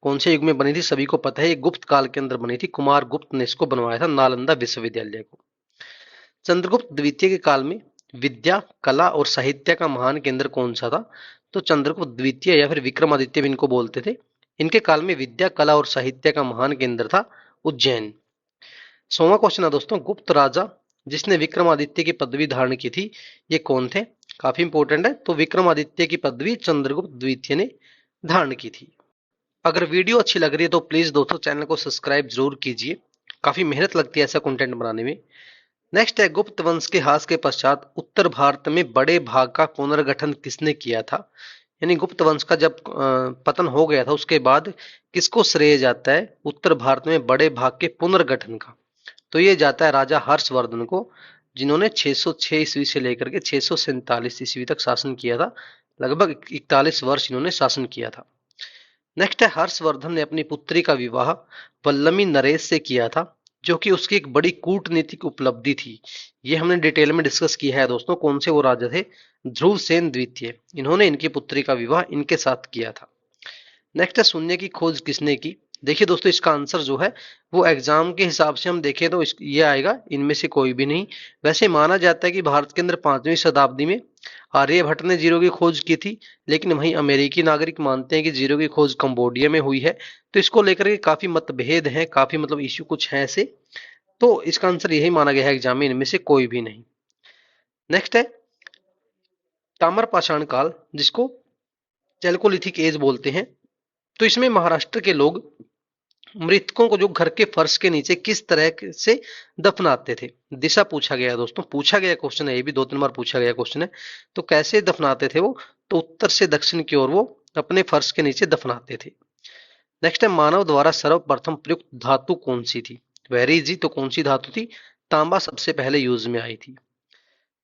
कौन से युग में बनी थी? सभी को पता है ये गुप्त काल के अंदर बनी थी। कुमार गुप्त ने इसको बनवाया था नालंदा विश्वविद्यालय को। चंद्रगुप्त द्वितीय के काल में विद्या, कला और साहित्य का महान केंद्र कौन सा था। तो चंद्रगुप्त द्वितीय या फिर विक्रमादित्य भी इनको बोलते थे। इनके काल में विद्या, कला और साहित्य का महान केंद्र था उज्जैन। 100वां क्वेश्चन है दोस्तों, गुप्त राजा जिसने विक्रमादित्य की पदवी धारण की थी ये कौन थे। काफी इंपॉर्टेंट है। तो विक्रमादित्य की पदवी चंद्रगुप्त द्वितीय ने धारण की थी। अगर वीडियो अच्छी लग रही है तो प्लीज दोस्तों चैनल को सब्सक्राइब जरूर कीजिए। काफी मेहनत लगती है ऐसा कंटेंट बनाने में। नेक्स्ट है गुप्त वंश के ह्रास के पश्चात उत्तर भारत में बड़े भाग का पुनर्गठन किसने किया था। यानी गुप्त वंश का जब पतन हो गया था उसके बाद किसको श्रेय जाता है उत्तर भारत में बड़े भाग के पुनर्गठन का। तो ये जाता है राजा हर्षवर्धन को, जिन्होंने 606 ईस्वी से लेकर के 647 ईस्वी तक शासन किया था। लगभग 41 वर्ष इन्होंने शासन किया था। नेक्स्ट है हर्षवर्धन ने अपनी पुत्री का विवाह वल्लमी नरेश से किया था, जो कि उसकी एक बड़ी कूटनीतिक उपलब्धि थी। ये हमने डिटेल में डिस्कस किया है दोस्तों। कौन से वो राजा थे? ध्रुवसेन द्वितीय। इन्होंने इनकी पुत्री का विवाह इनके साथ किया था। नेक्स्ट है शून्य की खोज किसने की। देखिए दोस्तों इसका आंसर जो है वो एग्जाम के हिसाब से हम देखें तो ये आएगा इनमें से कोई भी नहीं। वैसे माना जाता है कि भारत के अंदर 5वीं शताब्दी में आर्यभट्ट ने जीरो की खोज की थी, लेकिन वहीं अमेरिकी नागरिक मानते हैं कि जीरो की खोज कंबोडिया में हुई है। तो इसको लेकर के काफी मतभेद हैं, काफी मतलब इश्यू कुछ है ऐसे। तो इसका आंसर यही माना गया है एग्जाम में, इनमें से कोई भी नहीं। नेक्स्ट है ताम्रपाषाण काल, जिसको चैल्कोलिथिक एज बोलते हैं। तो इसमें महाराष्ट्र के लोग मृतकों को जो घर के फर्श के नीचे किस तरह से दफनाते थे। दिशा पूछा गया है दोस्तों, पूछा गया क्वेश्चन है, ये भी 2-3 बार पूछा गया क्वेश्चन है। तो कैसे दफनाते थे वो, तो उत्तर से दक्षिण की ओर वो अपने फर्श के नीचे दफनाते थे। नेक्स्ट है मानव द्वारा सर्वप्रथम प्रयुक्त धातु कौन सी थी। वेरी इजी, तो कौन सी धातु थी, तांबा सबसे पहले यूज में आई थी।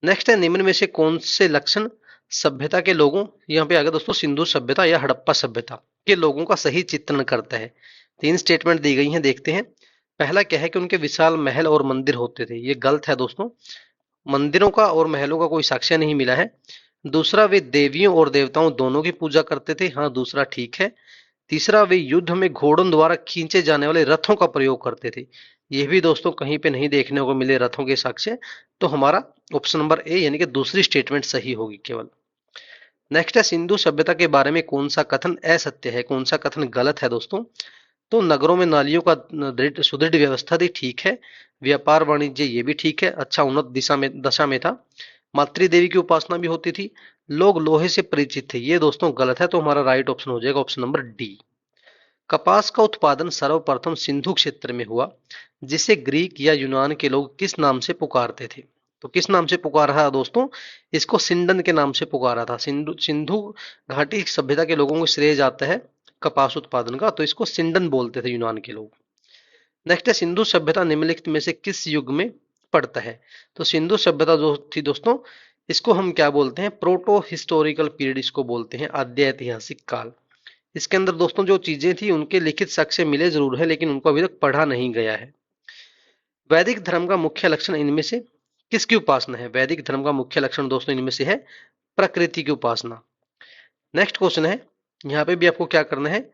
नेक्स्ट है निम्न में से कौन से लक्षण सभ्यता के लोगों, यहाँ पे आ गया दोस्तों सिंधु सभ्यता या हड़प्पा सभ्यता के लोगों का सही चित्रण करता है। 3 स्टेटमेंट दी गई हैं, देखते हैं। पहला क्या है कि उनके विशाल महल और मंदिर होते थे, ये गलत है दोस्तों, मंदिरों का और महलों का कोई साक्ष्य नहीं मिला है। दूसरा, वे देवियों और देवताओं दोनों की पूजा करते थे, हाँ दूसरा ठीक है। तीसरा, वे युद्ध में घोड़ों द्वारा खींचे जाने वाले रथों का प्रयोग करते थे, यह भी दोस्तों कहीं पे नहीं देखने को मिले रथों के साक्ष्य। तो हमारा ऑप्शन नंबर ए यानी कि दूसरी स्टेटमेंट सही होगी केवल। नेक्स्ट है सिंधु सभ्यता के बारे में कौन सा कथन असत्य है, कौन सा कथन गलत है दोस्तों। तो नगरों में नालियों का सुदृढ़ व्यवस्था थी, ठीक है। व्यापार वाणिज्य, ये भी ठीक है, अच्छा उन्नत दशा में था। मातृ देवी की उपासना भी होती थी। लोग लोहे से परिचित थे, ये दोस्तों गलत है, तो हमारा राइट ऑप्शन हो जाएगा ऑप्शन नंबर डी। कपास का उत्पादन सर्वप्रथम सिंधु क्षेत्र में हुआ, जिसे ग्रीक या यूनान के लोग किस नाम से पुकारते थे। तो किस नाम से पुकारा था दोस्तों, इसको सिंडन के नाम से पुकारा था। सिंधु सिंधु घाटी सभ्यता के लोगों को श्रेय जाता है कपास उत्पादन का, तो इसको सिंडन बोलते थे यूनान के लोग। नेक्स्ट है सिंधु सभ्यता निम्नलिखित में से किस युग में पड़ता है। तो सिंधु सभ्यता जो थी दोस्तों, इसको हम क्या बोलते हैं, प्रोटो हिस्टोरिकल पीरियड इसको बोलते हैं, आद्य ऐतिहासिक काल। इसके अंदर दोस्तों जो चीजें थी उनके लिखित साक्ष्य मिले जरूर है, लेकिन उनको अभी तक पढ़ा नहीं गया है। वैदिक धर्म का मुख्य लक्षण इनमें से किसकी उपासना है। वैदिक धर्म का मुख्य लक्षण दोस्तों इनमें से है प्रकृति की उपासना। नेक्स्ट क्वेश्चन है, यहाँ पे भी आपको क्या करना है,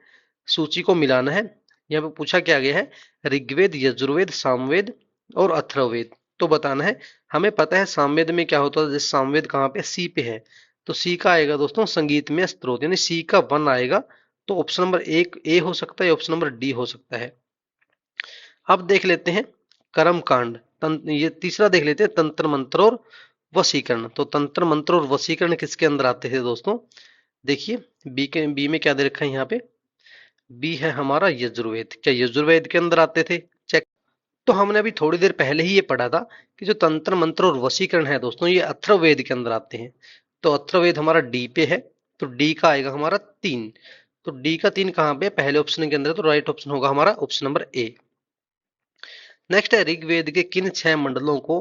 सूची को मिलाना है। यहाँ पे पूछा क्या गया है, ऋग्वेद, यजुर्वेद, सामवेद और अथर्ववेद। तो बताना है, हमें पता है सामवेद में क्या होता है, जैसे सामवेद कहाँ पे, सी पे है, तो सी का आएगा दोस्तों संगीत में स्त्रोत, यानी सी का 1 आएगा। तो ऑप्शन नंबर 1 ए हो सकता है, ऑप्शन नंबर डी हो सकता है। अब देख लेते हैं कर्म कांड, ये तीसरा देख लेते हैं तंत्र मंत्र और वशीकरण। तो तंत्र मंत्र और वशीकरण किसके अंदर आते थे दोस्तों, देखिए बी में क्या दे रखा है यहाँ पे, बी है हमारा यजुर्वेद। क्या यजुर्वेद के अंदर आते थे, चेक। तो हमने अभी थोड़ी देर पहले ही ये पढ़ा था कि जो तंत्र मंत्र और वशीकरण है दोस्तों, ये अथर्ववेद के अंदर आते हैं। तो अथर्ववेद हमारा डी पे है, तो डी का आएगा हमारा 3। तो डी का 3 कहाँ पे, पहले ऑप्शन के अंदर, तो राइट ऑप्शन होगा हमारा ऑप्शन नंबर ए। नेक्स्ट है ऋग्वेद के किन 6 मंडलों को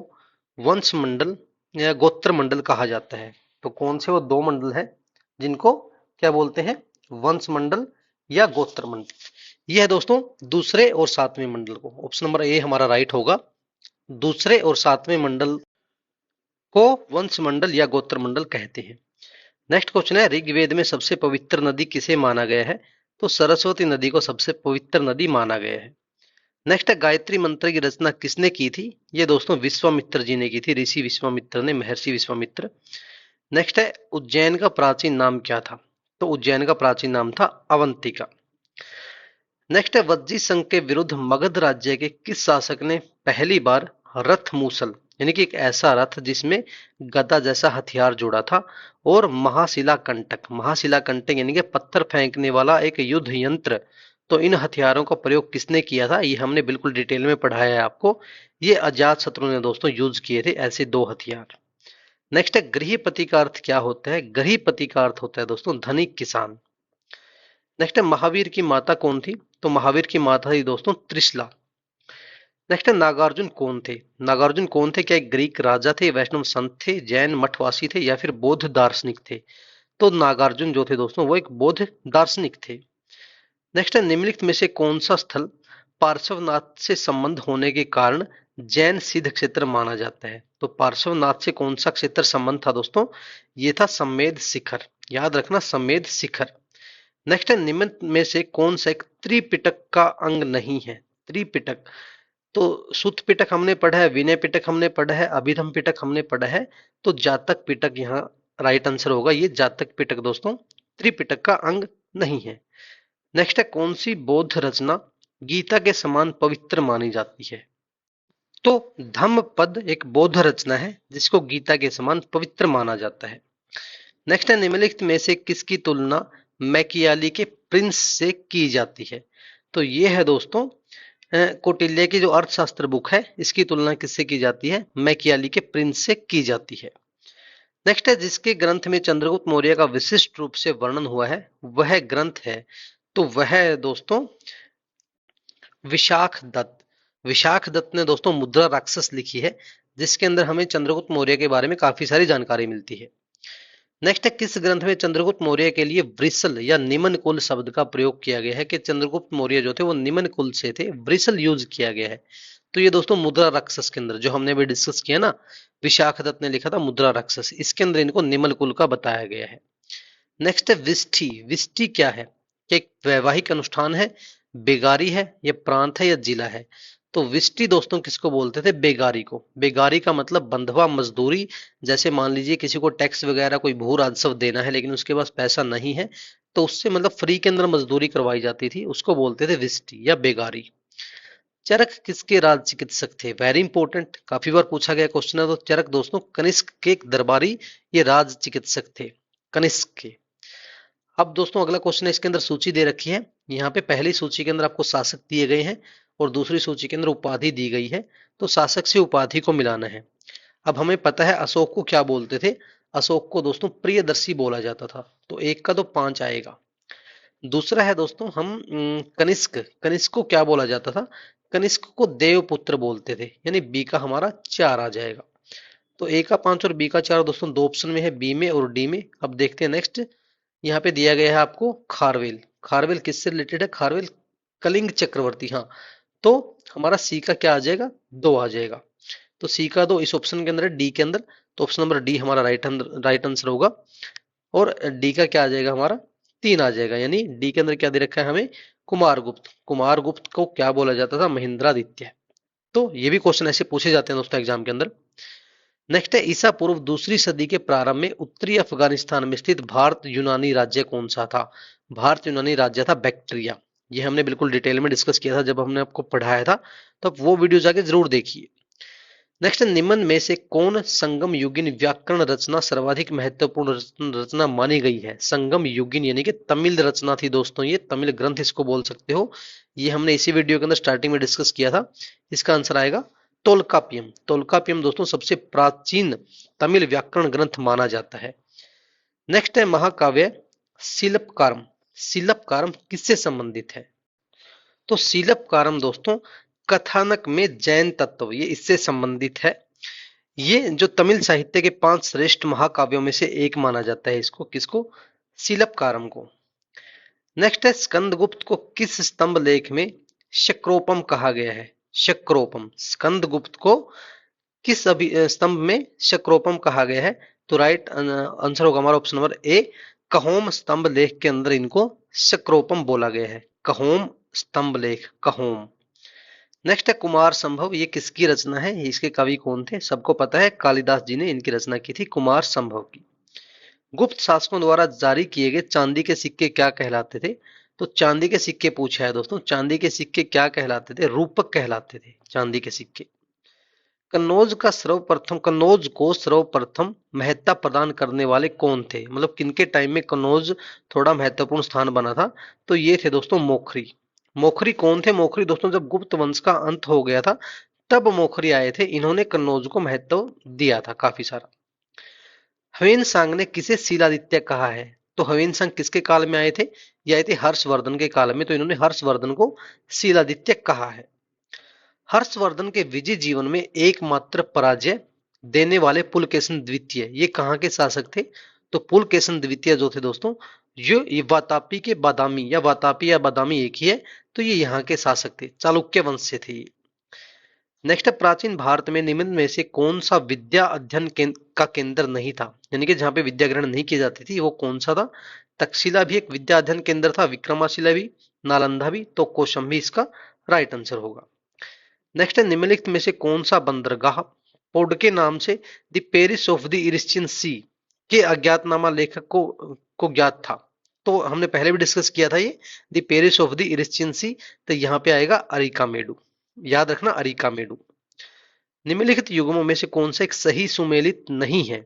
वंश मंडल या गोत्र मंडल कहा जाता है। तो कौन से वो 2 मंडल है जिनको क्या बोलते हैं, वंश मंडल या गोत्र मंडल। यह है दोस्तों दूसरे और 7वें मंडल को, ऑप्शन नंबर ए हमारा राइट होगा। दूसरे और 7वें मंडल को वंश मंडल या गोत्र मंडल कहते हैं। नेक्स्ट क्वेश्चन है, ऋग्वेद में सबसे पवित्र नदी किसे माना गया है। तो सरस्वती नदी को सबसे पवित्र नदी माना गया है। नेक्स्ट है गायत्री मंत्र की रचना किसने की थी। ये दोस्तों विश्वामित्र जी ने की थी, ऋषि विश्वामित्र ने, महर्षि विश्वामित्र। नेक्स्ट है उज्जैन का प्राचीन नाम क्या था। तो उज्जैन का प्राचीन नाम था अवंतिका। नेक्स्ट है वज्जी संघ के विरुद्ध मगध राज्य के किस शासक ने पहली बार रथ मूसल, यानी कि एक ऐसा रथ जिसमें गदा जैसा हथियार जुड़ा था, और महाशिला कंटक यानी कि पत्थर फेंकने वाला एक युद्ध यंत्र, तो इन हथियारों का प्रयोग किसने किया था, ये हमने बिल्कुल डिटेल में पढ़ाया है आपको। ये अजात शत्रु ने दोस्तों यूज किए थे ऐसे 2 हथियार। नेक्स्ट है गृहपति का अर्थ क्या होता है। गृहपति का अर्थ होता है दोस्तों धनिक किसान। नेक्स्ट है महावीर की माता कौन थी। तो महावीर की माता थी दोस्तों त्रिशला। नेक्स्ट है नागार्जुन कौन थे। नागार्जुन कौन थे, क्या एक ग्रीक राजा थे, वैष्णव संत थे, जैन मठवासी थे, या फिर बौद्ध दार्शनिक थे। तो नागार्जुन जो थे दोस्तों वो एक बौद्ध दार्शनिक थे। नेक्स्ट है निम्नलिखित में से कौन सा स्थल पार्श्वनाथ से संबंध होने के कारण जैन सिद्ध क्षेत्र माना जाता है। तो पार्श्वनाथ से कौन सा क्षेत्र संबंध था दोस्तों, ये था सम्मेद शिखर, याद रखना सम्मेद शिखर। नेक्स्ट है निम्न में से कौन सा एक त्रिपिटक का अंग नहीं है। त्रिपिटक, तो सुत्त पिटक हमने पढ़ा है, विनय पिटक हमने पढ़ा है, अभिधम पिटक हमने पढ़ा है, तो जातक पिटक यहाँ राइट आंसर होगा। ये जातक पिटक दोस्तों त्रिपिटक का अंग नहीं है। नेक्स्ट है कौन सी बौद्ध रचना गीता के समान पवित्र मानी जाती है। तो धम्म पद एक बौद्ध रचना है जिसको गीता के समान पवित्र माना जाता है। नेक्स्ट है, निम्नलिखित में से किसकी तुलना मैकियाली के प्रिंस से की जाती है? तो ये है दोस्तों कौटिल्य की जो अर्थशास्त्र बुक है, इसकी तुलना किससे की जाती है? मैकियाली के प्रिंस से की जाती है। नेक्स्ट है, जिसके ग्रंथ में चंद्रगुप्त मौर्य का विशिष्ट रूप से वर्णन हुआ है, वह ग्रंथ है, तो वह है दोस्तों विशाख दत्त। विशाख दत्त ने दोस्तों मुद्रा राक्षस लिखी है, जिसके अंदर हमें चंद्रगुप्त मौर्य के बारे में काफी सारी जानकारी मिलती है। नेक्स्ट है, किस ग्रंथ में चंद्रगुप्त मौर्य के लिए वृषल या निमन कुल शब्द का प्रयोग किया गया है? कि चंद्रगुप्त मौर्य जो थे वो निमन कुल से थे, वृषल यूज किया गया है। तो ये दोस्तों मुद्रा राक्षस के अंदर जो हमने अभी डिस्कस किया ना, विशाख दत्त ने लिखा था मुद्रा राक्षस, इसके अंदर इनको निमन कुल का बताया गया है। नेक्स्ट है विष्ठी। विष्ठी क्या है? कि एक वैवाहिक अनुष्ठान है, बेगारी है, या प्रांत है, या जिला है? तो विष्ठी दोस्तों किसको बोलते थे? बेगारी को। बेगारी का मतलब बंधवा मजदूरी। जैसे मान लीजिए किसी को टैक्स वगैरह कोई भू राजस्व देना है लेकिन उसके पास पैसा नहीं है, तो उससे मतलब फ्री के अंदर मजदूरी करवाई जाती थी, उसको बोलते थे विष्ठी या बेगारी। चरक किसके राज चिकित्सक थे? वेरी इंपॉर्टेंट, काफी बार पूछा गया क्वेश्चन है। तो चरक दोस्तों कनिष्क के एक दरबारी ये राज चिकित्सक थे, कनिष्क के। अब दोस्तों अगला क्वेश्चन है, इसके अंदर सूची दे रखी है। यहाँ पे पहली सूची के अंदर आपको शासक दिए गए हैं और दूसरी सूची के अंदर उपाधि दी गई है, तो शासक से उपाधि को मिलाना है। अब हमें पता है अशोक को क्या बोलते थे? अशोक को दोस्तों प्रियदर्शी बोला जाता था, तो एक का तो 5 आएगा। दूसरा है दोस्तों हम कनिष्क। कनिष्क को क्या बोला जाता था? कनिष्क को देवपुत्र बोलते थे, यानी बी का हमारा 4 आ जाएगा। तो ए का 5 और बी का 4 दोस्तों दो ऑप्शन में है, बी में और डी में। अब देखते हैं नेक्स्ट। यहाँ पे दिया गया है आपको खारवेल। खारवेल किससे रिलेटेड है? खारवेल कलिंग चक्रवर्ती। हाँ, तो हमारा सी का क्या आ जाएगा? 2 आ जाएगा। तो सी का 2 इस ऑप्शन के अंदर है, डी के अंदर। तो ऑप्शन नंबर डी हमारा राइट आंसर होगा। और डी का क्या आ जाएगा? हमारा 3 आ जाएगा। यानी डी के अंदर क्या दे रखा है हमें? कुमारगुप्त। कुमारगुप्त को क्या बोला जाता था? महेंद्रादित्य। तो ये भी क्वेश्चन ऐसे पूछे जाते हैं दोस्तों एग्जाम के अंदर। नेक्स्ट है, ईसा पूर्व दूसरी सदी के प्रारंभ में उत्तरी अफगानिस्तान में स्थित भारत यूनानी राज्य कौन सा था? भारत यूनानी राज्य था बैक्ट्रिया। ये हमने बिल्कुल डिटेल में डिस्कस किया था जब हमने आपको पढ़ाया था, तो वो वीडियो जाके जरूर देखिए। नेक्स्ट, निम्न में से कौन संगम युगीन व्याकरण रचना सर्वाधिक महत्वपूर्ण रचना मानी गई है? संगम युगीन यानी कि तमिल रचना थी दोस्तों, ये तमिल ग्रंथ इसको बोल सकते हो। ये हमने इसी वीडियो के अंदर स्टार्टिंग में डिस्कस किया था। इसका आंसर आएगा तोलकापियम। तोलकापियम दोस्तों सबसे प्राचीन तमिल व्याकरण ग्रंथ माना जाता है। नेक्स्ट है महाकाव्य शिल्पकारम। शिल्पकारम किससे संबंधित है? तो शिल्पकारम दोस्तों कथानक में जैन तत्व, ये इससे संबंधित है। ये जो तमिल साहित्य के 5 श्रेष्ठ महाकाव्यों में से एक माना जाता है इसको। किसको? शिल्पकारम को। नेक्स्ट है, स्कंदगुप्त को किस स्तंभ लेख में शक्रोपम कहा गया है? शक्रोपम, स्कंदगुप्त को किस स्तंभ में शक्रोपम कहा गया है? तो राइट आंसर होगा हमारा ऑप्शन नंबर ए, कहोम स्तंभ लेख के अंदर इनको शक्रोपम बोला गया है। कहोम स्तंभ लेख, कहोम। नेक्स्ट है कुमार संभव। ये किसकी रचना है? इसके कवि कौन थे? सबको पता है, कालिदास जी ने इनकी रचना की थी, कुमार संभव की। गुप्त शासकों द्वारा जारी किए गए चांदी के सिक्के क्या कहलाते थे? तो चांदी के सिक्के पूछा है दोस्तों, चांदी के सिक्के क्या कहलाते थे? रूपक कहलाते थे चांदी के सिक्के। कन्नौज को सर्वप्रथम महत्ता प्रदान करने वाले कौन थे? मतलब किनके टाइम में कन्नौज थोड़ा महत्वपूर्ण स्थान बना था? तो ये थे दोस्तों मोखरी। मोखरी कौन थे? मोखरी दोस्तों जब गुप्त वंश का अंत हो गया था तब मोखरी आए थे, इन्होंने कन्नौज को महत्व दिया था काफी सारा। ह्वेन ने किसे शीलादित्य कहा है? तो ह्वेन किसके काल में आए थे? ये आए थे हर्षवर्धन के काल में, तो इन्होंने हर्षवर्धन को शीलादित्य कहा है। हर्षवर्धन के विजय जीवन में एकमात्र पराजय देने वाले पुलकेशन द्वितीय, ये कहाँ के शासक थे? तो पुलकेशन द्वितीय जो थे दोस्तों, ये वातापी के बादामी, या वातापी या बादामी एक ही है, तो ये यहाँ के शासक थे, चालुक्य वंश से थे। नेक्स्ट है, प्राचीन भारत में निम्न में से कौन सा विद्या अध्ययन का केंद्र नहीं था? यानी कि जहाँ पे विद्या ग्रहण नहीं की जाती थी वो कौन सा था? तक्षशिला भी एक विद्या अध्ययन केंद्र था, विक्रमाशिला भी, नालंदा भी, तो कौशंबी इसका राइट आंसर होगा। नेक्स्ट है, निम्नलिखित में से कौन सा बंदरगाह पोड के नाम से द पेरिस ऑफ द इरिस्टियन सी के अज्ञातनामा लेखक को ज्ञात था? तो हमने पहले भी डिस्कस किया था ये, द पेरिस ऑफ द इरिस्टियन सी, तो यहाँ पे आएगा अरिकामेडू। याद रखना, अरिकामेडू। निम्नलिखित युग्मों में से कौन सा एक सही सुमेलित नहीं है?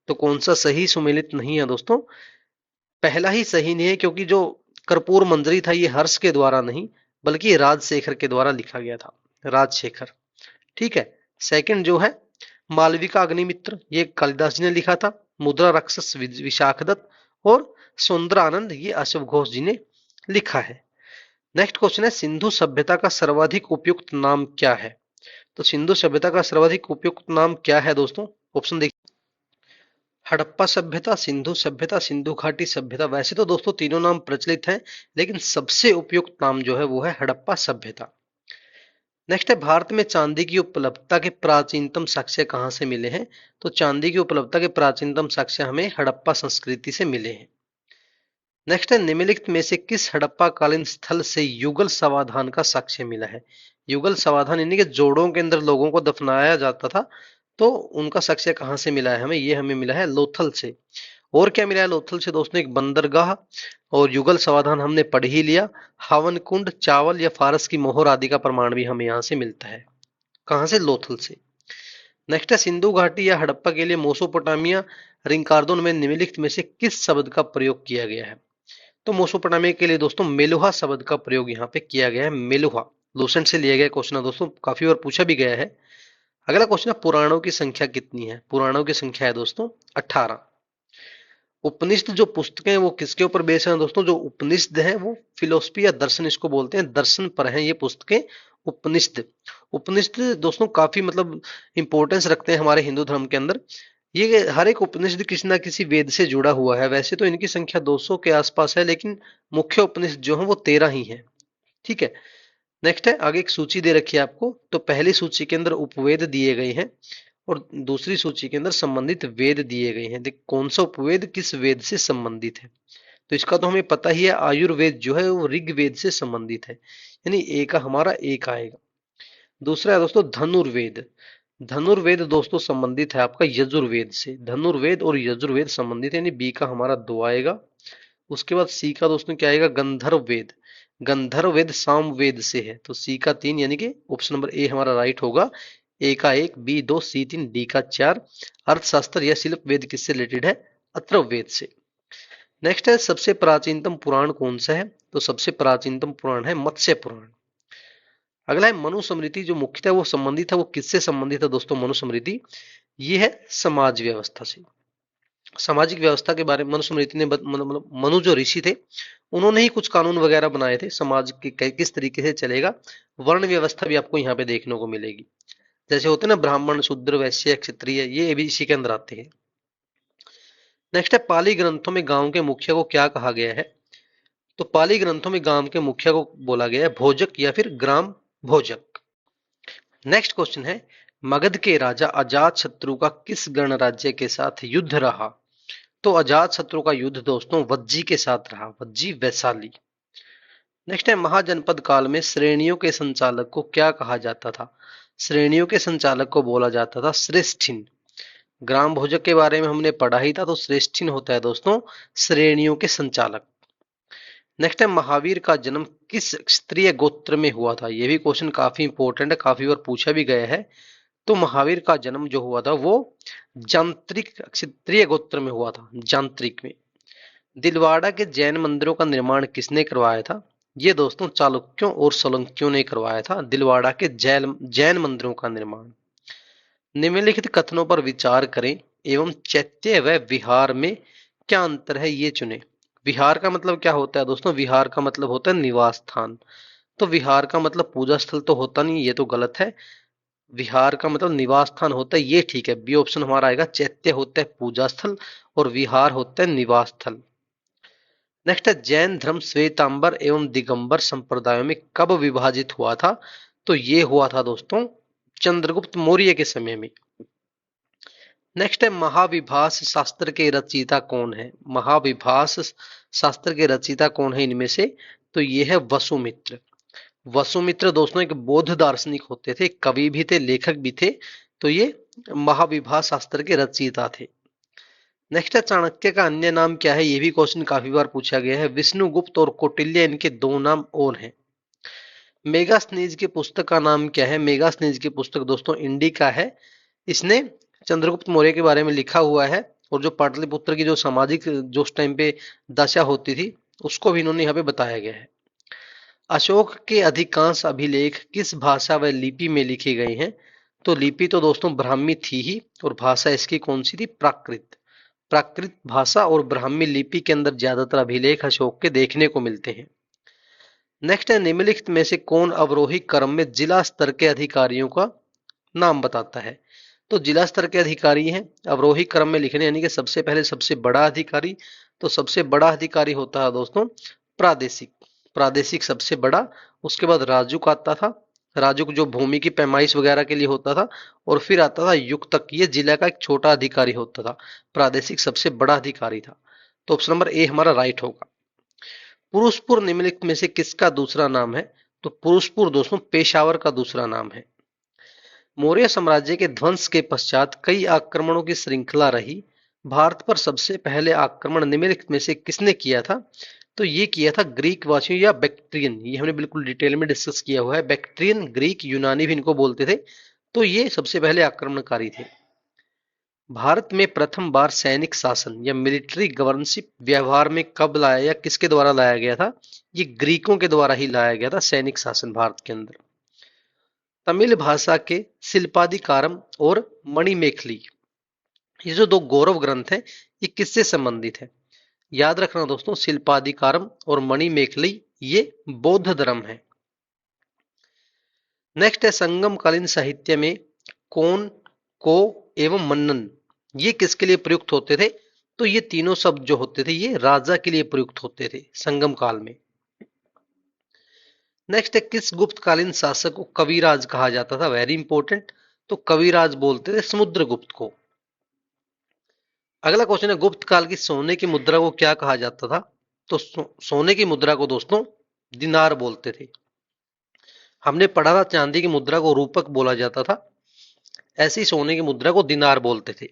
तो कौन सा सही सुमेलित नहीं है दोस्तों? पहला ही सही नहीं है, क्योंकि जो कर्पूर मंजरी था ये हर्ष के द्वारा नहीं बल्कि राजशेखर के द्वारा लिखा गया था, राजशेखर। ठीक है। सेकंड जो है मालविका अग्निमित्र, ये कालिदास जी ने लिखा था। मुद्रा राक्षस विशाखदत्त और सुंदरानंद, ये अशोक घोष जी ने लिखा है। नेक्स्ट क्वेश्चन है सिंधु सभ्यता का सर्वाधिक उपयुक्त नाम क्या है? तो सिंधु सभ्यता का सर्वाधिक उपयुक्त नाम क्या है दोस्तों? ऑप्शन देखिए, हड़प्पा सभ्यता, सिंधु सभ्यता, सिंधु घाटी सभ्यता। वैसे तो दोस्तों तीनों नाम प्रचलित हैं, लेकिन सबसे उपयुक्त नाम जो है वो है हड़प्पा सभ्यता। नेक्स्ट है भारत में चांदी की उपलब्धता के प्राचीनतम साक्ष्य कहाँ से मिले हैं? तो चांदी की उपलब्धता के प्राचीनतम साक्ष्य हमें हड़प्पा संस्कृति से मिले हैं। नेक्स्ट है निम्नलिखित में से किस हड़प्पा कालीन स्थल से युगल समाधान का साक्ष्य मिला है? युगल समाधान यानी कि जोड़ों के अंदर लोगों को दफनाया जाता था, तो उनका साक्ष्य कहाँ से मिला है हमें? ये हमें मिला है लोथल से। और क्या मिला है लोथल से दोस्तों? एक बंदरगाह, और युगल समाधान हमने पढ़ ही लिया। हवन कुंड, चावल या फारस की मोहर आदि का प्रमाण भी हमें यहाँ से मिलता है। कहाँ से? लोथल से। नेक्स्ट है सिंधु घाटी या हड़प्पा के लिए मोसोपोटामिया रिंकार्दोन में निम्नलिखित में से किस शब्द का प्रयोग किया गया है? तो मोसोपोटामिया के लिए दोस्तों मेलुहा शब्द का प्रयोग यहाँ पे किया गया है। मेलुहा लूसेंट से लिया गया क्वेश्चन है दोस्तों, काफी बार पूछा भी गया है। अगला क्वेश्चन है पुराणों की संख्या कितनी है? पुराणों की संख्या है दोस्तों 18। उपनिषद जो पुस्तकें वो किसके ऊपर बेस है दोस्तों? जो उपनिषद है वो फिलोसफी या दर्शन इसको बोलते हैं, दर्शन पर है ये पुस्तकें उपनिषद। उपनिषद दोस्तों काफी मतलब इंपॉर्टेंस रखते हैं हमारे हिंदू धर्म के अंदर। ये हर एक उपनिषद किसी ना किसी वेद से जुड़ा हुआ है। वैसे तो इनकी संख्या 200 के आसपास है, लेकिन मुख्य उपनिषद जो है वो 13 ही है। ठीक है। नेक्स्ट है आगे एक सूची दे रखी है आपको, तो पहली सूची के अंदर उपवेद दिए गए हैं और दूसरी सूची के अंदर संबंधित वेद दिए गए हैं। देख कौन सा उपवेद किस वेद से संबंधित है? तो इसका तो हमें पता ही है, आयुर्वेद जो है वो ऋग्वेद से संबंधित है, यानी ए का हमारा एक आएगा। दूसरा है दोस्तों धनुर्वेद। धनुर्वेद दोस्तों संबंधित है आपका यजुर्वेद से। धनुर्वेद और यजुर्वेद संबंधित है, यानी बी का हमारा 2 आएगा। उसके बाद सी का दोस्तों क्या आएगा? गंधर्व वेद। गंधर्व वेद सामवेद से है, तो सी का 3, यानी कि ऑप्शन नंबर ए हमारा राइट होगा। ए का 1, बी 2, सी 3, डी का 4। अर्थशास्त्र या शिल्प वेद किससे रिलेटेड है? अथर्व वेद से। नेक्स्ट है सबसे प्राचीनतम पुराण कौन सा है? तो सबसे प्राचीनतम पुराण है मत्स्य पुराण। अगला है मनुस्मृति, जो मुख्यतः वो संबंधित है, वो किससे संबंधित है दोस्तों? मनुस्मृति ये है समाज व्यवस्था से। सामाजिक व्यवस्था के बारे में मनुस्मृति ने मतलब मनु जो ऋषि थे उन्होंने ही कुछ कानून वगैरह बनाए थे, समाज की किस तरीके से चलेगा। वर्ण व्यवस्था भी आपको यहाँ पे देखने को मिलेगी, जैसे होते हैं ना ब्राह्मण, शूद्र, वैश्य, क्षत्रिय, ये भी इसी के अंदर आते हैं। नेक्स्ट है पाली ग्रंथों में गांव के मुखिया को क्या कहा गया है? तो पाली ग्रंथों में गांव के मुखिया को बोला गया है भोजक या फिर ग्राम भोजक। नेक्स्ट क्वेश्चन है मगध के राजा अजात शत्रु का किस गणराज्य के साथ युद्ध रहा? तो अजात शत्रु का युद्ध दोस्तों वज्जी के साथ रहा, वज्जी वैशाली। नेक्स्ट है महाजनपद काल में श्रेणियों के संचालक को क्या कहा जाता था? श्रेणियों के संचालक को बोला जाता था श्रेष्ठिन। ग्राम भोजक के बारे में हमने पढ़ा ही था, तो श्रेष्ठिन होता है दोस्तों श्रेणियों के संचालक। नेक्स्ट है महावीर का जन्म किस क्षत्रिय गोत्र में हुआ था? यह भी क्वेश्चन काफी इंपॉर्टेंट है, काफी बार पूछा भी गया है। तो महावीर का जन्म जो हुआ था वो जांत्रिक क्षत्रिय गोत्र में हुआ था, जांत्रिक में। दिलवाड़ा के जैन मंदिरों का निर्माण किसने करवाया था? ये दोस्तों चालुक्यों और सोलंकियों ने करवाया था दिलवाड़ा के जैन मंदिरों का निर्माण। निम्नलिखित कथनों पर विचार करें एवं चैत्य व विहार में क्या अंतर है ये चुने। विहार का मतलब क्या होता है दोस्तों? विहार का मतलब होता है निवास स्थान। तो विहार का मतलब पूजा स्थल तो होता नहीं, ये तो गलत है। विहार का मतलब निवास स्थान होता है, ये ठीक है। बी ऑप्शन हमारा आएगा। चैत्य होता है पूजा स्थल और विहार होता है निवास स्थल। नेक्स्ट है जैन धर्म श्वेतांबर एवं दिगंबर संप्रदायों में कब विभाजित हुआ था? तो ये हुआ था दोस्तों चंद्रगुप्त मौर्य के समय में। नेक्स्ट है महाविभास शास्त्र के रचयिता कौन है? महाविभास शास्त्र के रचयिता कौन है इनमें से? तो ये है वसुमित्र। वसुमित्र दोस्तों एक बौद्ध दार्शनिक होते थे, कवि भी थे, लेखक भी थे। तो ये महाविभास शास्त्र के रचयिता थे। नेक्स्ट है चाणक्य का अन्य नाम क्या है? ये भी क्वेश्चन काफी बार पूछा गया है। विष्णुगुप्त और कौटिल्य इनके 2 नाम और हैं। मेगास्थनीज की पुस्तक का नाम क्या है? मेगास्थनीज की पुस्तक दोस्तों इंडिका है। इसने चंद्रगुप्त मौर्य के बारे में लिखा हुआ है, और जो पाटलिपुत्र की जो सामाजिक जो उस टाइम पे दशा होती थी उसको भी इन्होंने यहाँ पे बताया गया है। अशोक के अधिकांश अभिलेख किस भाषा व लिपि में लिखे गए हैं? तो लिपि तो दोस्तों ब्राह्मी थी ही, और भाषा इसकी कौन सी थी? प्राकृत। प्राकृत भाषा और ब्राह्मी लिपि के अंदर ज्यादातर अभिलेख अशोक के देखने को मिलते हैं। नेक्स्ट है, निम्नलिखित में से कौन अवरोही क्रम में जिला स्तर के अधिकारियों का नाम बताता है? तो जिला स्तर के अधिकारी हैं अवरोही क्रम में लिखने, यानी कि सबसे पहले सबसे बड़ा अधिकारी। तो सबसे बड़ा अधिकारी होता है दोस्तों प्रादेशिक। प्रादेशिक सबसे बड़ा, उसके बाद राजुक आता था। राजुक जो भूमि की पैमाइश वगैरह के लिए होता था, और फिर आता था युक्तक, ये जिला का एक छोटा अधिकारी होता था। प्रादेशिक सबसे बड़ा अधिकारी था। तो ऑप्शन नंबर ए हमारा राइट होगा। पुरुषपुर निम्नलिखित में से किसका दूसरा नाम है? तो पुरुषपुर दोस्तों पेशावर का दूसरा नाम है। मौर्य साम्राज्य के ध्वंस के पश्चात कई आक्रमणों की श्रृंखला रही। भारत पर सबसे पहले आक्रमण निम्नलिखित में से किसने किया था? तो ये किया था ग्रीक वासियों या बैक्ट्रियन। ये हमने बिल्कुल डिटेल में डिस्कस किया हुआ है। बैक्ट्रियन, ग्रीक, यूनानी भी इनको बोलते थे। तो ये सबसे पहले आक्रमणकारी थे। भारत में प्रथम बार सैनिक शासन या मिलिट्री गवर्नशिप व्यवहार में कब लाया या किसके द्वारा लाया गया था? ये ग्रीकों के द्वारा ही लाया गया था सैनिक शासन भारत के अंदर। तमिल भाषा के शिल्पाधिकारम और मणिमेखली, ये जो दो गौरव ग्रंथ हैं, ये किससे संबंधित है? याद रखना दोस्तों, शिल्पाधिकारम और मणिमेखली ये बौद्ध धर्म है। नेक्स्ट है, संगम कालीन साहित्य में कौन, को एवं मन्नन, ये किसके लिए प्रयुक्त होते थे? तो ये तीनों शब्द जो होते थे ये राजा के लिए प्रयुक्त होते थे संगम काल में। नेक्स्ट है, किस गुप्तकालीन शासक को कविराज कहा जाता था? Very important. तो कविराज बोलते थे समुद्रगुप्त को। अगला क्वेश्चन है, गुप्त काल की सोने की मुद्रा को क्या कहा जाता था? तो सोने की मुद्रा को दोस्तों दिनार बोलते थे। हमने पढ़ा था चांदी की मुद्रा को रूपक बोला जाता था, ऐसी सोने की मुद्रा को दिनार बोलते थे।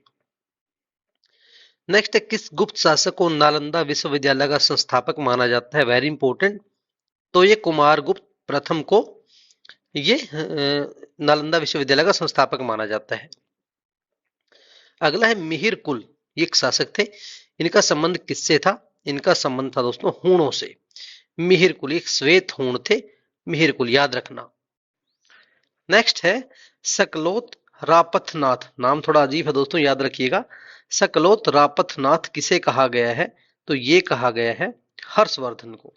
नेक्स्ट है, किस गुप्त शासक को नालंदा विश्वविद्यालय का संस्थापक माना जाता है? Very important. तो ये कुमार गुप्त प्रथम को ये नालंदा विश्वविद्यालय का संस्थापक माना जाता है। अगला है मिहिर कुल, ये एक शासक थे। इनका संबंध किससे था? इनका संबंध था दोस्तों हूणों से। मिहिर कुल एक श्वेत हूण थे, मिहिर कुल याद रखना। नेक्स्ट है सकलोत रापथनाथ, नाम थोड़ा अजीब है दोस्तों, याद रखिएगा। सकलोत रापथनाथ किसे कहा गया है? तो ये कहा गया है हर्षवर्धन को।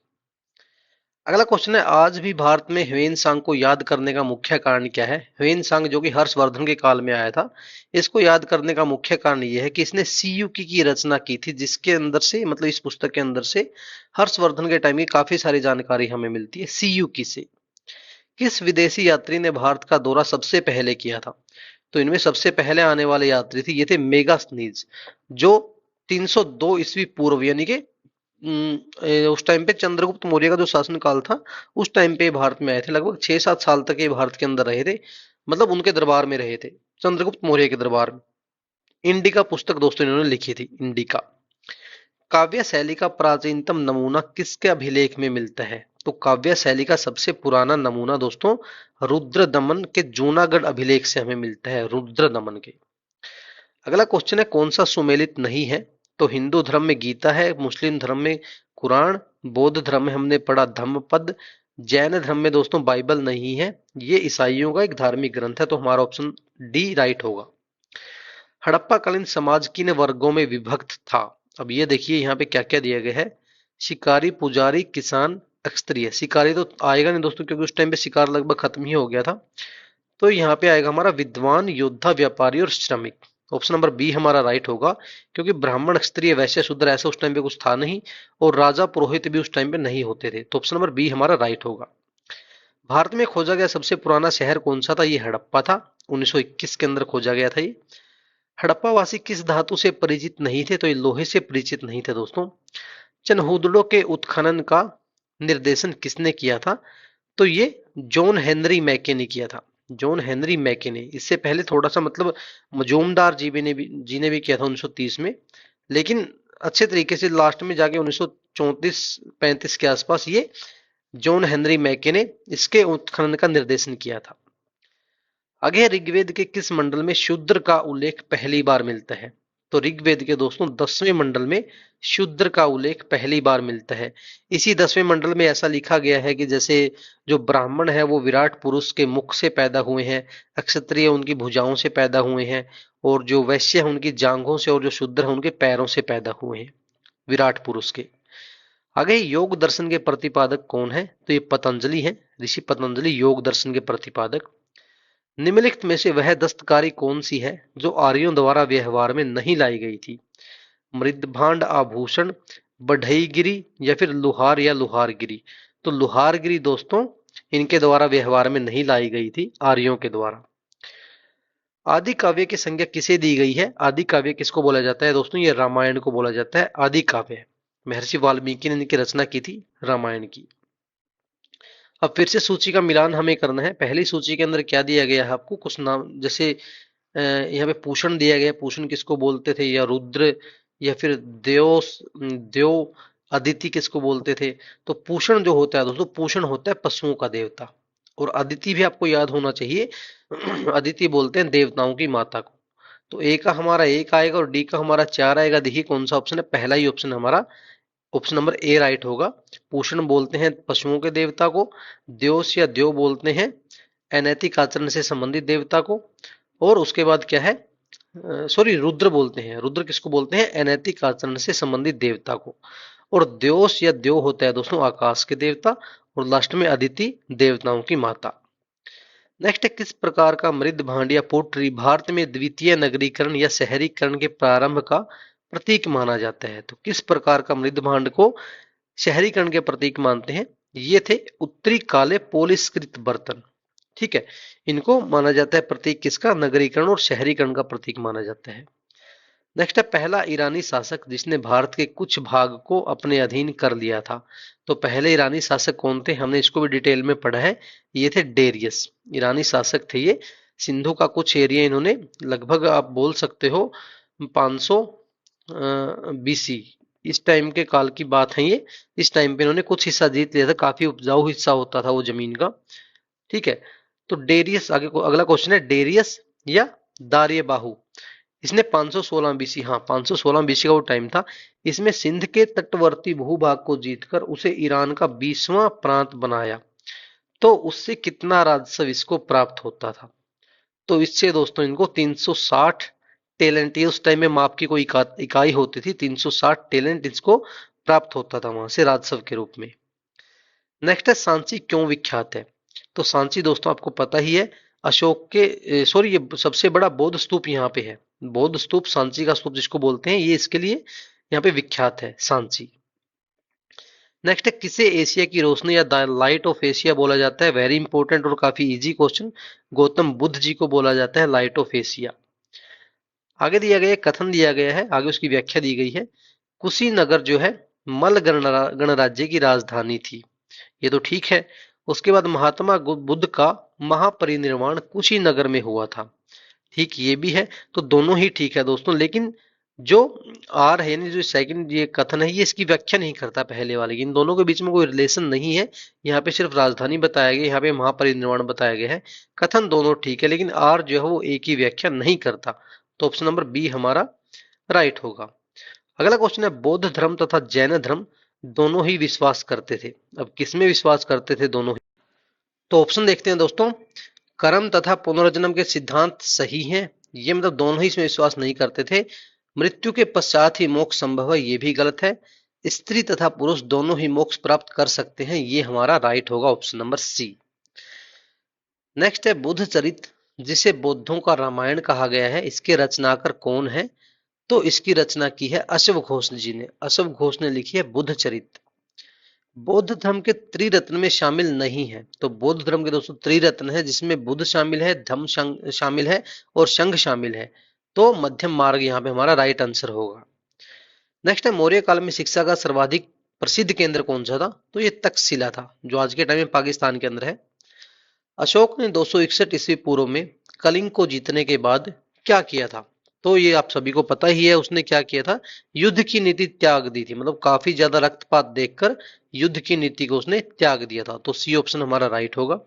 अगला क्वेश्चन है, आज भी भारत में ह्वेनसांग को याद करने का मुख्य कारण क्या है? ह्वेनसांग जो कि हर्षवर्धन के काल में आया था, इसको याद करने का मुख्य कारण यह है कि इसने सीयूकी की रचना की थी, जिसके अंदर से मतलब इस पुस्तक के अंदर से हर्षवर्धन के टाइम की काफी सारी जानकारी हमें मिलती है सीयूकी से। किस विदेशी यात्री ने भारत का दौरा सबसे पहले किया था? तो इनमें सबसे पहले आने वाले यात्री थे ये थे मेगास्थनीज, जो 302 ईस्वी पूर्व यानी कि उस टाइम पे चंद्रगुप्त मौर्य का जो शासन काल था उस टाइम पे भारत में आए थे। लगभग 6-7 साल तक ये भारत के अंदर रहे थे, मतलब उनके दरबार में रहे थे, चंद्रगुप्त मौर्य के दरबार में। इंडिका पुस्तक दोस्तों इन्होंने लिखी थी, इंडिका। काव्य शैली का प्राचीनतम नमूना किसके अभिलेख में मिलता है? तो काव्य शैली का सबसे पुराना नमूना दोस्तों रुद्र दमन के जूनागढ़ अभिलेख से हमें मिलता है, रुद्र दमन के। अगला क्वेश्चन है, कौन सा सुमेलित नहीं है? तो हिंदू धर्म में गीता है, मुस्लिम धर्म में कुरान, बौद्ध धर्म में हमने पढ़ा धम्मपद, जैन धर्म में दोस्तों बाइबल नहीं है, ये ईसाइयों का एक धार्मिक ग्रंथ है। तो हमारा ऑप्शन डी राइट होगा। हड़प्पा कालीन समाज किन वर्गों में विभक्त था? अब ये देखिए यहाँ पे क्या क्या दिया गया है। शिकारी, पुजारी, किसान, क्षत्रिय। शिकारी तो आएगा नहीं दोस्तों, क्योंकि उस टाइम पे शिकार लगभग खत्म ही हो गया था। तो यहाँ पे आएगा हमारा विद्वान, योद्धा, व्यापारी और श्रमिक। ऑप्शन नंबर बी हमारा राइट होगा, क्योंकि ब्राह्मण, क्षत्रिय, वैश्य, शूद्र ऐसा उस टाइम पे कुछ था नहीं, और राजा पुरोहित भी उस टाइम पे नहीं होते थे। तो ऑप्शन नंबर बी हमारा राइट होगा। भारत में खोजा गया सबसे पुराना शहर कौन सा था? ये हड़प्पा था, 1921 के अंदर खोजा गया था ये। हड़प्पा वासी किस धातु से परिचित नहीं थे? तो ये लोहे से परिचित नहीं थे दोस्तों। चनहूदड़ों के उत्खनन का निर्देशन किसने किया था? तो ये जॉन हेनरी मैके ने किया था, जॉन हेनरी मैके ने। इससे पहले थोड़ा सा मतलब मजूमदार जी ने भी किया था 1930 में, लेकिन अच्छे तरीके से लास्ट में जाके 1934-35 के आसपास ये जॉन हेनरी मैके ने इसके उत्खनन का निर्देशन किया था। आगे ऋग्वेद के किस मंडल में शूद्र का उल्लेख पहली बार मिलता है? तो ऋग्वेद के दोस्तों 10वें मंडल में शूद्र का उल्लेख पहली बार मिलता है। इसी 10वें मंडल में ऐसा लिखा गया है कि जैसे जो ब्राह्मण है वो विराट पुरुष के मुख से पैदा हुए हैं, क्षत्रिय उनकी भुजाओं से पैदा हुए हैं, और जो वैश्य है उनकी जांघों से, और जो शूद्र है उनके पैरों से पैदा हुए हैं, विराट पुरुष के। आगे योग दर्शन के प्रतिपादक कौन है? तो ये पतंजलि है, ऋषि पतंजलि योग दर्शन के प्रतिपादक। निम्नलिखित में से वह दस्तकारी कौन सी है जो आर्यों द्वारा व्यवहार में नहीं लाई गई थी? मृदभांड, आभूषण, बढ़ईगिरी, या फिर लुहार या लुहारगिरी? तो लुहारगिरी दोस्तों इनके द्वारा व्यवहार में नहीं लाई गई थी, आर्यों के द्वारा। आदि काव्य की संज्ञा किसे दी गई है? आदि काव्य किसको बोला जाता है दोस्तों? ये रामायण को बोला जाता है आदि काव्य। महर्षि वाल्मीकि ने इनकी रचना की थी रामायण की। अब फिर से सूची का मिलान हमें करना है। पहली सूची के अंदर क्या दिया गया है आपको? कुछ नाम, जैसे यहाँ पे पूषण दिया गया है, पूषण किसको बोलते थे? या रुद्र, या फिर देव अदिति किसको बोलते थे? तो पूषण जो होता है दोस्तों, पूषण होता है पशुओं का देवता, और अदिति भी आपको याद होना चाहिए। अदिति बोलते हैं देवताओं की माता को। तो ए का हमारा 1 आएगा और डी का हमारा 4 आएगा। देखिए कौन सा ऑप्शन है? पहला ही ऑप्शन हमारा, ऑप्शन नंबर ए राइट होगा। पूषण बोलते हैं पशुओं के देवता को, द्योस या द्यो बोलते हैं अनैतिक आचरण से संबंधित देवता को, और उसके बाद क्या है, सॉरी रुद्र बोलते हैं, रुद्र किसको बोलते हैं? अनैतिक आचरण से संबंधित देवता को। और द्योस या द्यो होता है दोस्तों आकाश के देवता, और लास्ट में अदिति देवताओं की माता। नेक्स्ट है, किस प्रकार का मृद भांड या पोट्री भारत में द्वितीय नगरीकरण या शहरीकरण के प्रारंभ का प्रतीक माना जाता है? तो किस प्रकार का मृद भांड को शहरीकरण के प्रतीक मानते हैं? ये थे उत्तरी काले पोलिसकृत बर्तन। ठीक है, इनको माना जाता है प्रतीक किसका? नगरीकरण और शहरीकरण का प्रतीक माना जाता है। नेक्स्ट है, पहला ईरानी शासक जिसने भारत के कुछ भाग को अपने अधीन कर लिया था। तो पहले ईरानी शासक कौन थे? हमने इसको भी डिटेल में पढ़ा है, ये थे डेरियस। ईरानी शासक थे ये। सिंधु का कुछ एरिया इन्होंने, लगभग आप बोल सकते हो 500 बीसी, इस टाइम के काल की बात है ये। इस टाइम पे इन्होंने कुछ हिस्सा जीत लिया था, काफी उपजाऊ हिस्सा होता था वो जमीन का। ठीक है, तो डेरियस, आगे को अगला क्वेश्चन है, डेरियस या दार्यबाहु, इसने 516 बीसी, हाँ 516 बीसी का वो टाइम था, इसमें सिंध के तटवर्ती भूभाग को जीतकर उसे ईरान का 20वां प्रांत बनाया। तो उससे कितना राजस्व इसको प्राप्त होता था? तो इससे दोस्तों इनको 360 टैलेंट, ये उस टाइम में माप की कोई इकाई होती थी, 360 टैलेंट इसको प्राप्त होता था वहां से राजस्व के रूप में। नेक्स्ट है, सांची क्यों विख्यात है? तो सांची दोस्तों आपको पता ही है, अशोक के सॉरी ये सबसे बड़ा बौद्ध स्तूप यहाँ पे है। बौद्ध स्तूप, सांची का स्तूप जिसको बोलते हैं, ये इसके लिए यहाँ पे विख्यात है सांची। नेक्स्ट है, किसे एशिया की रोशनी या लाइट ऑफ एशिया बोला जाता है? वेरी इंपॉर्टेंट और काफी इजी क्वेश्चन। गौतम बुद्ध जी को बोला जाता है लाइट ऑफ एशिया। आगे दिया गया कथन दिया गया है, आगे उसकी व्याख्या दी गई है। कुशीनगर जो है मल गणराज्य की राजधानी थी, ये तो ठीक है। उसके बाद महात्मा बुद्ध का महापरिनिर्वाण कुशीनगर में हुआ था, ठीक ये भी है। तो दोनों ही ठीक है दोस्तों, लेकिन जो आर है, यानी जो सेकंड ये कथन है, ये इसकी व्याख्या नहीं करता पहले वाले की। इन दोनों के बीच में कोई रिलेशन नहीं है, यहाँ पे सिर्फ राजधानी बताया गया, यहाँ पे महापरिनिर्वाण बताया गया है। कथन दोनों ठीक है, लेकिन आर जो है वो एक ही व्याख्या नहीं करता। तो ऑप्शन नंबर बी हमारा राइट होगा। अगला क्वेश्चन है, बौद्ध धर्म तथा जैन धर्म दोनों ही विश्वास करते थे। अब किसमें विश्वास करते थे दोनों ही? तो ऑप्शन देखते हैं दोस्तों। कर्म तथा पुनर्जन्म के सिद्धांत सही हैं, ये मतलब दोनों ही इसमें विश्वास नहीं करते थे। मृत्यु के पश्चात ही मोक्ष संभव है, ये भी गलत है। स्त्री तथा पुरुष दोनों ही मोक्ष प्राप्त कर सकते हैं, ये हमारा राइट होगा, ऑप्शन नंबर सी। नेक्स्ट है, बुद्ध चरित जिसे बौद्धों का रामायण कहा गया है, इसके रचनाकार कौन है? तो इसकी रचना की है अश्व घोष जी ने। अश्व घोष ने लिखी है बुद्ध चरित। बौद्ध धर्म के त्रिरत्न में शामिल नहीं है। तो बौद्ध धर्म के दोस्तों त्रिरत्न है, जिसमें बुद्ध शामिल है, धम्म शामिल है, और संघ शामिल है। तो मध्यम मार्ग यहाँ पे हमारा राइट आंसर होगा। नेक्स्ट है, मौर्य काल में शिक्षा का सर्वाधिक प्रसिद्ध केंद्र कौन सा था? तो ये तक्षशिला था, जो आज के टाइम में पाकिस्तान के अंदर है। अशोक ने 261 ईस्वी पूर्व में कलिंग को जीतने के बाद क्या किया था? तो ये आप सभी को पता ही है, उसने क्या किया था, युद्ध की नीति त्याग दी थी, मतलब काफी ज्यादा रक्तपात देखकर युद्ध की नीति को उसने त्याग दिया था। तो सी ऑप्शन हमारा राइट होगा।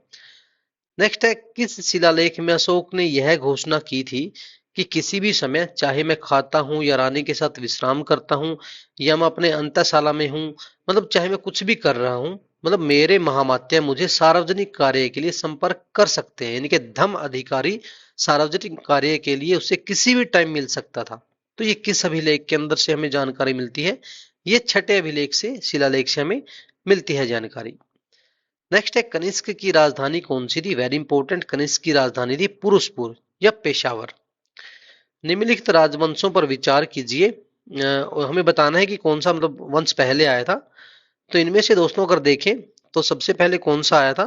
नेक्स्ट है, किस शिलालेख में अशोक ने यह घोषणा की थी कि किसी भी समय, चाहे मैं खाता हूं या रानी के साथ विश्राम करता हूं या मैं अपने अंतःशाला में हूं, मतलब चाहे मैं कुछ भी कर रहा हूं, मतलब मेरे महामात्य मुझे सार्वजनिक कार्य के लिए संपर्क कर सकते हैं, यानी कि धम अधिकारी सार्वजनिक कार्य के लिए उससे किसी भी टाइम मिल सकता था। तो ये किस अभिलेख के अंदर से हमें जानकारी मिलती है, ये छठे अभिलेख से, शिलालेख से हमें मिलती है जानकारी। नेक्स्ट है, कनिष्क की राजधानी कौन सी थी, वेरी इंपॉर्टेंट, कनिष्क की राजधानी थी पुरुषपुर या पेशावर। निम्नलिखित राजवंशों पर विचार कीजिए, और हमें बताना है कि कौन सा मतलब वंश पहले आया था। तो इनमें से दोस्तों अगर देखें तो सबसे पहले कौन सा आया था,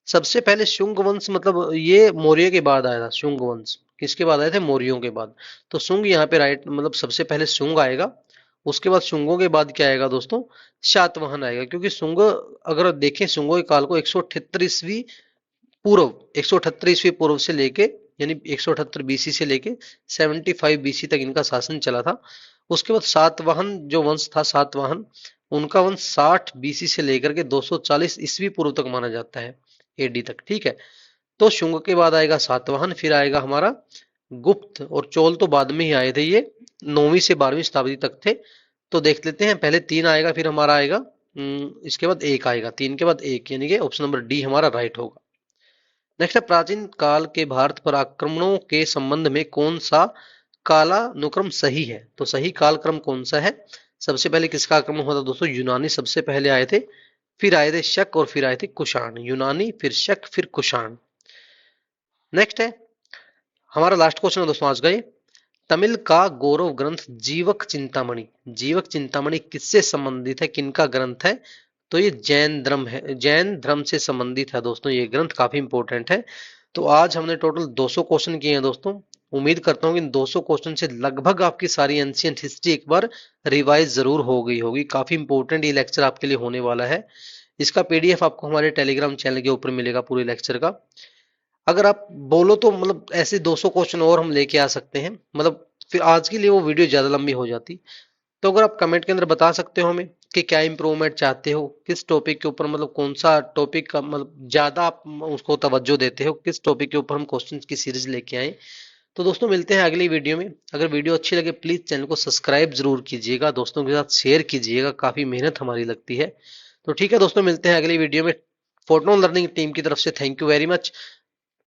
सबसे पहले शुंग वंश, मतलब ये मौर्य के बाद आया था शुंग वंश। किसके बाद आए थे, मौर्यों के बाद। तो शुंग यहाँ पे राइट, मतलब सबसे पहले शुंग आएगा, उसके बाद शुंगों के बाद क्या आएगा दोस्तों, शातवाहन आएगा। क्योंकि शुंग, अगर देखें शुंगों के काल को 178 ईस्वी पूर्व, 178 ईस्वी पूर्व से लेके, यानी 178 बीसी से लेके 75 बीसी तक इनका शासन चला था। उसके बाद सातवाहन जो वंश था, सातवाहन, उनका वंश 60 बीसी से लेकर के 240 ईस्वी पूर्व तक माना जाता है, एडी तक, ठीक है। तो शुंग के बाद आएगा सातवाहन, फिर आएगा हमारा गुप्त, और चोल तो बाद में ही आए थे, ये 9वीं से 12वीं शताब्दी तक थे। तो देख लेते हैं, पहले 3 आएगा, फिर हमारा आएगा इसके बाद 1 आएगा, 3 के बाद 1, यानी कि ऑप्शन नंबर डी हमारा राइट होगा। नेक्स्ट है, प्राचीन काल के भारत पर आक्रमणों के संबंध में कौन सा कालानुक्रम सही है। तो सही कालक्रम कौन सा है, सबसे पहले किसका आक्रमण हुआ था दोस्तों, यूनानी सबसे पहले आए थे, फिर आए थे शक, और फिर आए थे कुषाण। यूनानी, फिर शक, फिर कुषाण। नेक्स्ट है, हमारा लास्ट क्वेश्चन है दोस्तों आज का ये, तमिल का गौरव ग्रंथ जीवक चिंतामणि, जीवक चिंतामणि किससे संबंधित है, किनका ग्रंथ है। तो ये जैन धर्म है, जैन धर्म से संबंधित है दोस्तों, ये ग्रंथ काफी इंपॉर्टेंट है। तो आज हमने टोटल 200 क्वेश्चन किए हैं दोस्तों। उम्मीद करता हूँ कि इन 200 क्वेश्चन से लगभग आपकी सारी एंशियंट हिस्ट्री एक बार रिवाइज जरूर हो गई होगी। काफी इंपॉर्टेंट ये लेक्चर आपके लिए होने वाला है। इसका पीडीएफ आपको हमारे टेलीग्राम चैनल के ऊपर मिलेगा पूरे लेक्चर का। अगर आप बोलो तो मतलब ऐसे 200 क्वेश्चन और हम लेके आ सकते हैं, मतलब फिर आज के लिए वो वीडियो ज्यादा लंबी हो जाती। तो अगर आप कमेंट के अंदर बता सकते हो हमें कि क्या इंप्रूवमेंट चाहते हो, किस टॉपिक के ऊपर, मतलब कौन सा टॉपिक का मतलब ज्यादा आप उसको तवज्जो देते हो, किस टॉपिक के ऊपर हम क्वेश्चन की सीरीज लेके आए। तो दोस्तों मिलते हैं अगली वीडियो में। अगर वीडियो अच्छी लगे प्लीज चैनल को सब्सक्राइब जरूर कीजिएगा, दोस्तों के साथ शेयर कीजिएगा, काफी मेहनत हमारी लगती है। तो ठीक है दोस्तों, मिलते हैं अगली वीडियो में। फोटोन लर्निंग टीम की तरफ से थैंक यू वेरी मच।